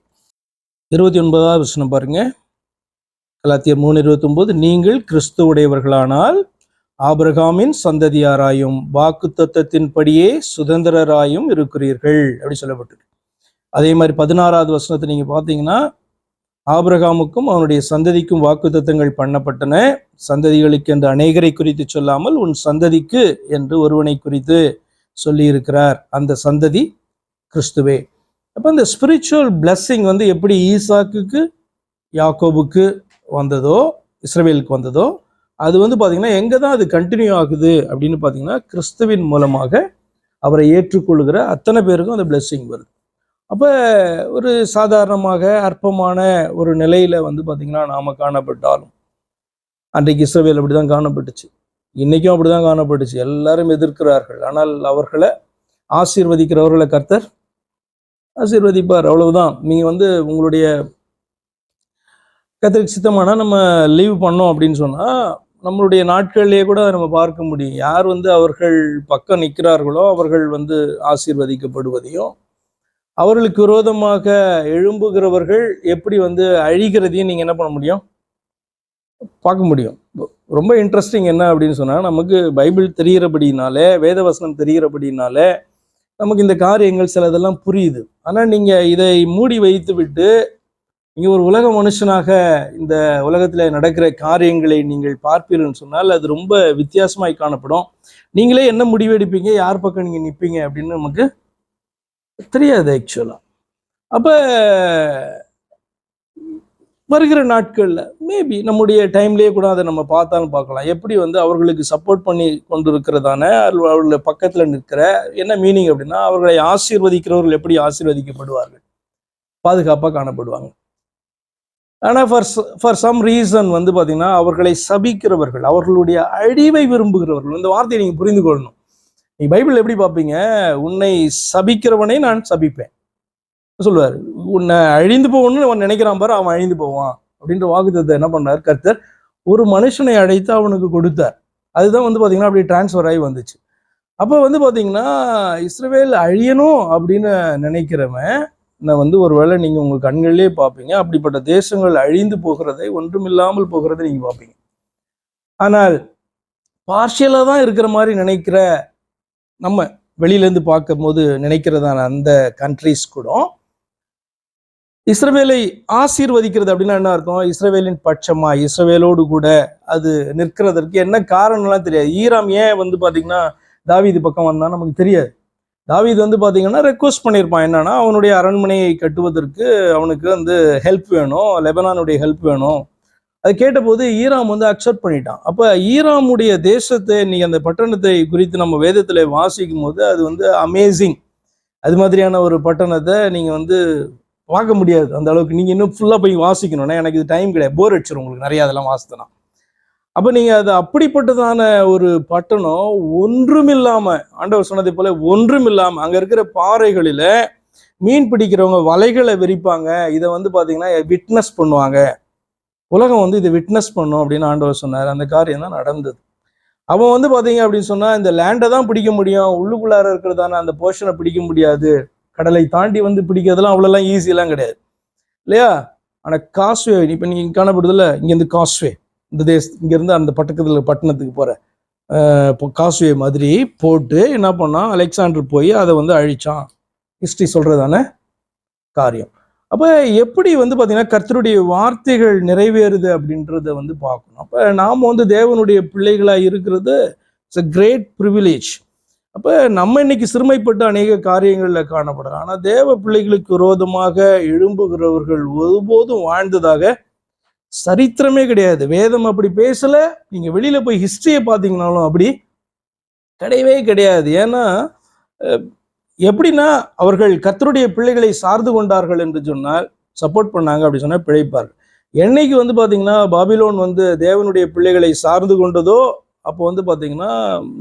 29வது வசனம் பாருங்க, கலாத்தியர் 3:29, நீங்கள் கிறிஸ்துவுடையவர்களானால் ஆபிரகாமின் சந்ததியாராயும் வாக்கு தத்தத்தின்படியே சுதந்திரராயும் இருக்கிறீர்கள் அப்படி சொல்லப்பட்டிருக்கு. அதே மாதிரி 16வது வசனத்தை நீங்க பார்த்தீங்கன்னா, ஆபிரகாமுக்கும் அவனுடைய சந்ததிக்கும் வாக்கு தத்தங்கள் பண்ணப்பட்டன, சந்ததிகளுக்கு என்று அநேகரை குறித்து சொல்லாமல் உன் சந்ததிக்கு என்று ஒருவனை குறித்து சொல்லி இருக்கிறார், அந்த சந்ததி கிறிஸ்துவே. அப்ப இந்த ஸ்பிரிச்சுவல் பிளெஸ்ஸிங் எப்படி ஈசாக்குக்கு யாக்கோபுக்கு வந்ததோ, இஸ்ரவேலுக்கு வந்ததோ, அது பார்த்தீங்கன்னா எங்கே தான் அது கண்டினியூ ஆகுது அப்படின்னு பார்த்தீங்கன்னா கிறிஸ்துவின் மூலமாக அவரை ஏற்றுக்கொள்கிற அத்தனை பேருக்கும் அந்த பிளெஸ்ஸிங் வருது. அப்போ ஒரு சாதாரணமாக அற்பமான ஒரு நிலையில் பார்த்தீங்கன்னா நாம் காணப்பட்டாலும், அன்றைக்கு இஸ்ரவேல் அப்படி தான் காணப்பட்டுச்சு, இன்றைக்கும் அப்படி தான் காணப்பட்டுச்சு. எல்லாரும் எதிர்க்கிறார்கள், ஆனால் அவர்களை ஆசீர்வதிக்கிறவர்களை கர்த்தர் ஆசீர்வதிப்பார், அவ்வளவுதான். நீங்கள் உங்களுடைய கர்த்தருக்கு சித்தமானா நம்ம லீவ் பண்ணோம் அப்படின்னு சொன்னால் நம்மளுடைய நாட்கள்லேயே கூட நம்ம பார்க்க முடியும். யார் அவர்கள் பக்கம் நிற்கிறார்களோ அவர்கள் ஆசீர்வதிக்கப்படுவதையும், அவர்களுக்கு விரோதமாக எழும்புகிறவர்கள் எப்படி அழிகிறதையும் நீங்கள் என்ன பண்ண முடியும், பார்க்க முடியும். ரொம்ப இன்ட்ரெஸ்டிங் என்ன அப்படின்னு சொன்னால், நமக்கு பைபிள் தெரிகிறபடினாலே, வேதவசனம் தெரிகிறபடினாலே நமக்கு இந்த காரியங்கள் சிலதெல்லாம் புரியுது. ஆனால் நீங்கள் இதை மூடி வைத்து விட்டு நீங்கள் ஒரு உலக மனுஷனாக இந்த உலகத்தில் நடக்கிற காரியங்களை நீங்கள் பார்ப்பீர்கள்னு சொன்னால் அது ரொம்ப வித்தியாசமாய் காணப்படும். நீங்களே என்ன முடிவெடுப்பீங்க, யார் பக்கம் நீங்கள் நிற்பீங்க அப்படின்னு நமக்கு தெரியாது ஆக்சுவலாக. அப்போ வருகிற நாட்களில் மேபி நம்முடைய டைம்லேயே கூட அதை நம்ம பார்த்தாலும் பார்க்கலாம், எப்படி அவர்களுக்கு சப்போர்ட் பண்ணி கொண்டு இருக்கிறதான அவர்கள் பக்கத்தில் நிற்கிற என்ன மீனிங் அப்படின்னா, அவர்களை ஆசீர்வதிக்கிறவர்கள் எப்படி ஆசீர்வதிக்கப்படுவார்கள், பாதுகாப்பாக காணப்படுவாங்க. ஆனால் ஃபார் சம் ரீசன் பார்த்தீங்கன்னா அவர்களை சபிக்கிறவர்கள், அவர்களுடைய அழிவை விரும்புகிறவர்கள். இந்த வார்த்தையை நீங்கள் புரிந்து கொள்ளணும். நீங்கள் பைபிள் எப்படி பார்ப்பீங்க, உன்னை சபிக்கிறவனை நான் சபிப்பேன் சொல்லுவார், உன்னை அழிந்து போகணும்னு அவன் நினைக்கிறான் பாரு, அவன் அழிந்து போவான் அப்படின்ற வாக்குத்தத்தை என்ன பண்ணார் கர்த்தர், ஒரு மனுஷனை அழைத்து அவனுக்கு கொடுத்தார். அதுதான் பார்த்தீங்கன்னா அப்படி டிரான்ஸ்ஃபர் ஆகி வந்துச்சு. அப்போ வந்து பார்த்தீங்கன்னா இஸ்ரவேல் அழியணும் அப்படின்னு நினைக்கிறவன் நான் வந்து ஒருவேளை நீங்கள் உங்கள் கண்களிலே பார்ப்பீங்க, அப்படிப்பட்ட தேசங்கள் அழிந்து போகிறதை, ஒன்றுமில்லாமல் போகிறதை நீங்கள் பார்ப்பீங்க. ஆனால் பார்ஷியலாக தான் இருக்கிற மாதிரி நினைக்கிற நம்ம வெளியிலேருந்து பார்க்கும் போது நினைக்கிறதான அந்த கண்ட்ரிஸ் கூட இஸ்ரவேலை ஆசீர்வதிக்கிறது அப்படின்னா என்ன அர்த்தம்? இஸ்ரவேலின் பட்சமா, இஸ்ரவேலோடு கூட அது நிற்கிறதற்கு என்ன காரணம்லாம் தெரியாது. ஈராம் ஏன் வந்து பார்த்தீங்கன்னா தாவீது பக்கம் வந்தா நமக்கு தெரியாது. தாவீது வந்து பார்த்தீங்கன்னா ரெக்வஸ்ட் பண்ணியிருப்பான், என்னன்னா அவனுடைய அரண்மனையை கட்டுவதற்கு அவனுக்கு வந்து ஹெல்ப் வேணும், லெபனானுடைய ஹெல்ப் வேணும். அது கேட்டபோது ஈராம் வந்து அக்செப்ட் பண்ணிட்டான். அப்போ ஈராமுடைய தேசத்தை இன்னைக்கு அந்த பட்டணத்தை குறித்து நம்ம வேதத்தில் வாசிக்கும் போது அது வந்து அமேசிங். அது மாதிரியான ஒரு பட்டணத்தை நீங்கள் வந்து பார்க்க முடியாது அந்த அளவுக்கு. நீங்கள் இன்னும் ஃபுல்லாக போய் வாசிக்கணும்னா எனக்கு இது டைம் கிடையாது, போர் அடிச்சிடும் உங்களுக்கு நிறைய அதெல்லாம் வாசித்தனா. அப்போ நீங்கள் அது அப்படிப்பட்டதான ஒரு பட்டணம் ஒன்றும் இல்லாமல், ஆண்டவர் சொன்னதை போல ஒன்றும் இல்லாமல், அங்கே இருக்கிற பாறைகளில் மீன் பிடிக்கிறவங்க வலைகளை விரிப்பாங்க, இதை வந்து பார்த்தீங்கன்னா விட்னஸ் பண்ணுவாங்க, உலகம் வந்து இதை விட்னஸ் பண்ணும் அப்படின்னு ஆண்டவர் சொன்னார். அந்த காரியம் தான் நடந்தது. அவன் வந்து பார்த்தீங்க அப்படின்னு சொன்னால் இந்த லேண்டை தான் பிடிக்க முடியும், உள்ளுக்குள்ளார இருக்கிறதான அந்த போர்ஷனை பிடிக்க முடியாது. கடலை தாண்டி வந்து பிடிக்கிறதுலாம் அவ்வளோலாம் ஈஸியெல்லாம் கிடையாது இல்லையா? ஆனால் காஸ்வே இப்போ நீங்கள் காணப்படுதில்ல, இங்கேருந்து காஸ்வே இந்த இங்கேருந்து அந்த பட்டணத்துக்கு போகிற காஸ்வே மாதிரி போட்டு என்ன பண்ணான், அலெக்சாண்டர் போய் அதை வந்து அழிச்சான். ஹிஸ்ட்ரி சொல்கிறதான காரியம். அப்போ எப்படி வந்து பார்த்தீங்கன்னா கர்த்தருடைய வார்த்தைகள் நிறைவேறுது அப்படின்றத வந்து பார்க்கணும். அப்போ நாம் வந்து தேவனுடைய பிள்ளைகளாக இருக்கிறது இட்ஸ் அ கிரேட் ப்ரிவிலேஜ். அப்போ நம்ம இன்னைக்கு சிறுமைப்பட்டு அநேக காரியங்களில் காணப்படுறோம். ஆனால் தேவ பிள்ளைகளுக்கு விரோதமாக எழும்புகிறவர்கள் ஒருபோதும் வாழ்ந்ததாக சரித்திரமே கிடையாது. வேதம் அப்படி பேசலை. நீங்கள் வெளியில் போய் ஹிஸ்ட்ரியை பார்த்தீங்கன்னாலும் அப்படி கிடையவே கிடையாது. ஏன்னா எப்படின்னா அவர்கள் கர்த்தருடைய பிள்ளைகளை சார்ந்து கொண்டார்கள் என்று சொன்னால், சப்போர்ட் பண்ணாங்க அப்படி சொன்னால் பிழைப்பார்கள். என்னைக்கு வந்து பார்த்தீங்கன்னா பாபிலோன் வந்து தேவனுடைய பிள்ளைகளை சார்ந்து கொண்டதோ அப்போ வந்து பார்த்தீங்கன்னா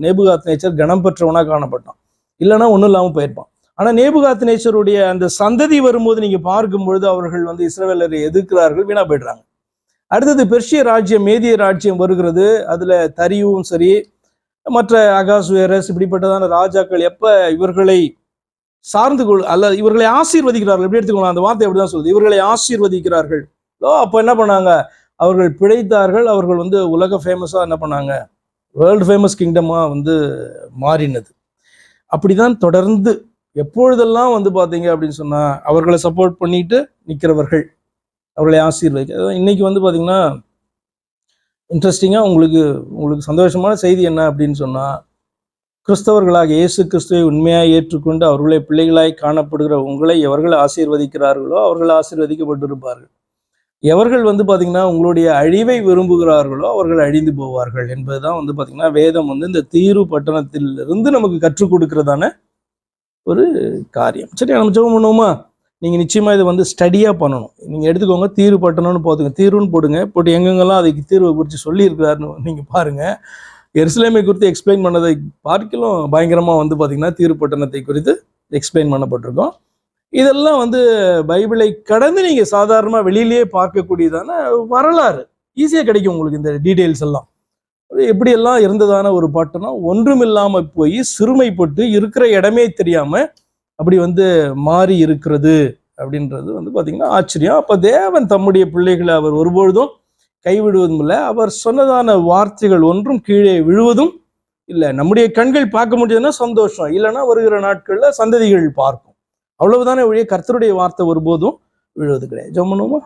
நேபுகாத்நேச்சர் கனம் பெற்றவனாக காணப்பட்டான், இல்லைன்னா ஒன்றும் இல்லாமல் போயிருப்பான். ஆனால் நேபுகாத்நேச்சருடைய அந்த சந்ததி வரும்போது நீங்கள் பார்க்கும்பொழுது அவர்கள் வந்து இஸ்ரவேலரை எதிர்க்கிறார்கள், வீணா போயிடுறாங்க. அடுத்தது பெர்ஷிய ராஜ்யம், மேதிய ராஜ்யம் வருகிறது. அதில் தரியும் சரி, மற்ற அகாசுவேரஸ் இப்படிப்பட்டதான ராஜாக்கள் எப்போ இவர்களை சார்ந்து அல்ல இவர்களை ஆசீர்வதிக்கிறார்கள், எப்படி எடுத்துக்கணும் அந்த வார்த்தை அப்படிதான் சொல்லுது, இவர்களை ஆசீர்வதிக்கிறார்கள். அப்போ என்ன பண்ணாங்க, அவர்கள் பிழைத்தார்கள். அவர்கள் வந்து உலக ஃபேமஸாக என்ன பண்ணாங்க, வேர்ல்டு ஃபேமஸ் கிங்டமாக வந்து மாறினது. அப்படிதான் தொடர்ந்து எப்பொழுதெல்லாம் வந்து பார்த்தீங்க அப்படின்னு சொன்னால் அவர்களை சப்போர்ட் பண்ணிட்டு நிற்கிறவர்கள் அவர்களை ஆசீர்வதிக்க. இன்னைக்கு வந்து பார்த்தீங்கன்னா இன்ட்ரெஸ்டிங்காக உங்களுக்கு சந்தோஷமான செய்தி என்ன அப்படின்னு சொன்னால், கிறிஸ்தவர்களாக இயேசு கிறிஸ்துவை உண்மையாக ஏற்றுக்கொண்டு அவர்களை பிள்ளைகளாய் காணப்படுகிற உங்களை எவர்கள் ஆசீர்வதிக்கிறார்களோ அவர்கள் ஆசீர்வதிக்கப்பட்டிருப்பார்கள். எவர்கள் வந்து பார்த்தீங்கன்னா உங்களுடைய அழிவை விரும்புகிறார்களோ அவர்கள் அழிந்து போவார்கள் என்பதுதான் வந்து பார்த்தீங்கன்னா வேதம் வந்து இந்த தீரு பட்டணத்திலிருந்து நமக்கு கற்றுக் கொடுக்கிறதான ஒரு காரியம். சரி, நம்ம ஜெபம் பண்ணுவோமா? நீங்கள் நிச்சயமாக இதை வந்து ஸ்டடியாக பண்ணணும். நீங்கள் எடுத்துக்கோங்க, தீரு பட்டணம்னு போதுங்க, தீருன்னு போடுங்க, போட்டு எங்கெங்கெல்லாம் அதுக்கு தீர்வை குறித்து சொல்லியிருக்கிறாருன்னு நீங்கள் பாருங்கள். எருசலேமை குறித்து எக்ஸ்பிளைன் பண்ணதை பார்க்கலாம் பயங்கரமாக வந்து பார்த்தீங்கன்னா தீரு பட்டணத்தை குறித்து எக்ஸ்பிளைன் பண்ணப்பட்டிருக்கோம். இதெல்லாம் வந்து பைபிளை கடந்து நீங்கள் சாதாரணமாக வெளியிலேயே பார்க்கக்கூடியதான வரலாறு ஈஸியாக கிடைக்கும் உங்களுக்கு. இந்த டீட்டெயில்ஸ் எல்லாம் எப்படியெல்லாம் இருந்ததான ஒரு பட்டணம் ஒன்றும் இல்லாமல் போய் சிறுமைப்பட்டு இருக்கிற இடமே தெரியாமல் அப்படி வந்து மாறி இருக்கிறது அப்படின்றது வந்து பார்த்தீங்கன்னா ஆச்சரியம். அப்போ தேவன் தம்முடைய பிள்ளைகளை அவர் ஒருபொழுதும் கைவிடுவதும் இல்லை. அவர் சொன்னதான வார்த்தைகள் ஒன்றும் கீழே விழுவதும் இல்லை. நம்முடைய கண்கள் பார்க்க முடியுதுன்னா சந்தோஷம், இல்லைன்னா வருகிற நாட்களில் சந்ததிகள் பார்க்கும். அவ்வளவுதானே ஒழிய கர்த்தருடைய வார்த்தை ஒருபோதும் விழுவது கிடையாது. ஜெபம் பண்ணுவோமா?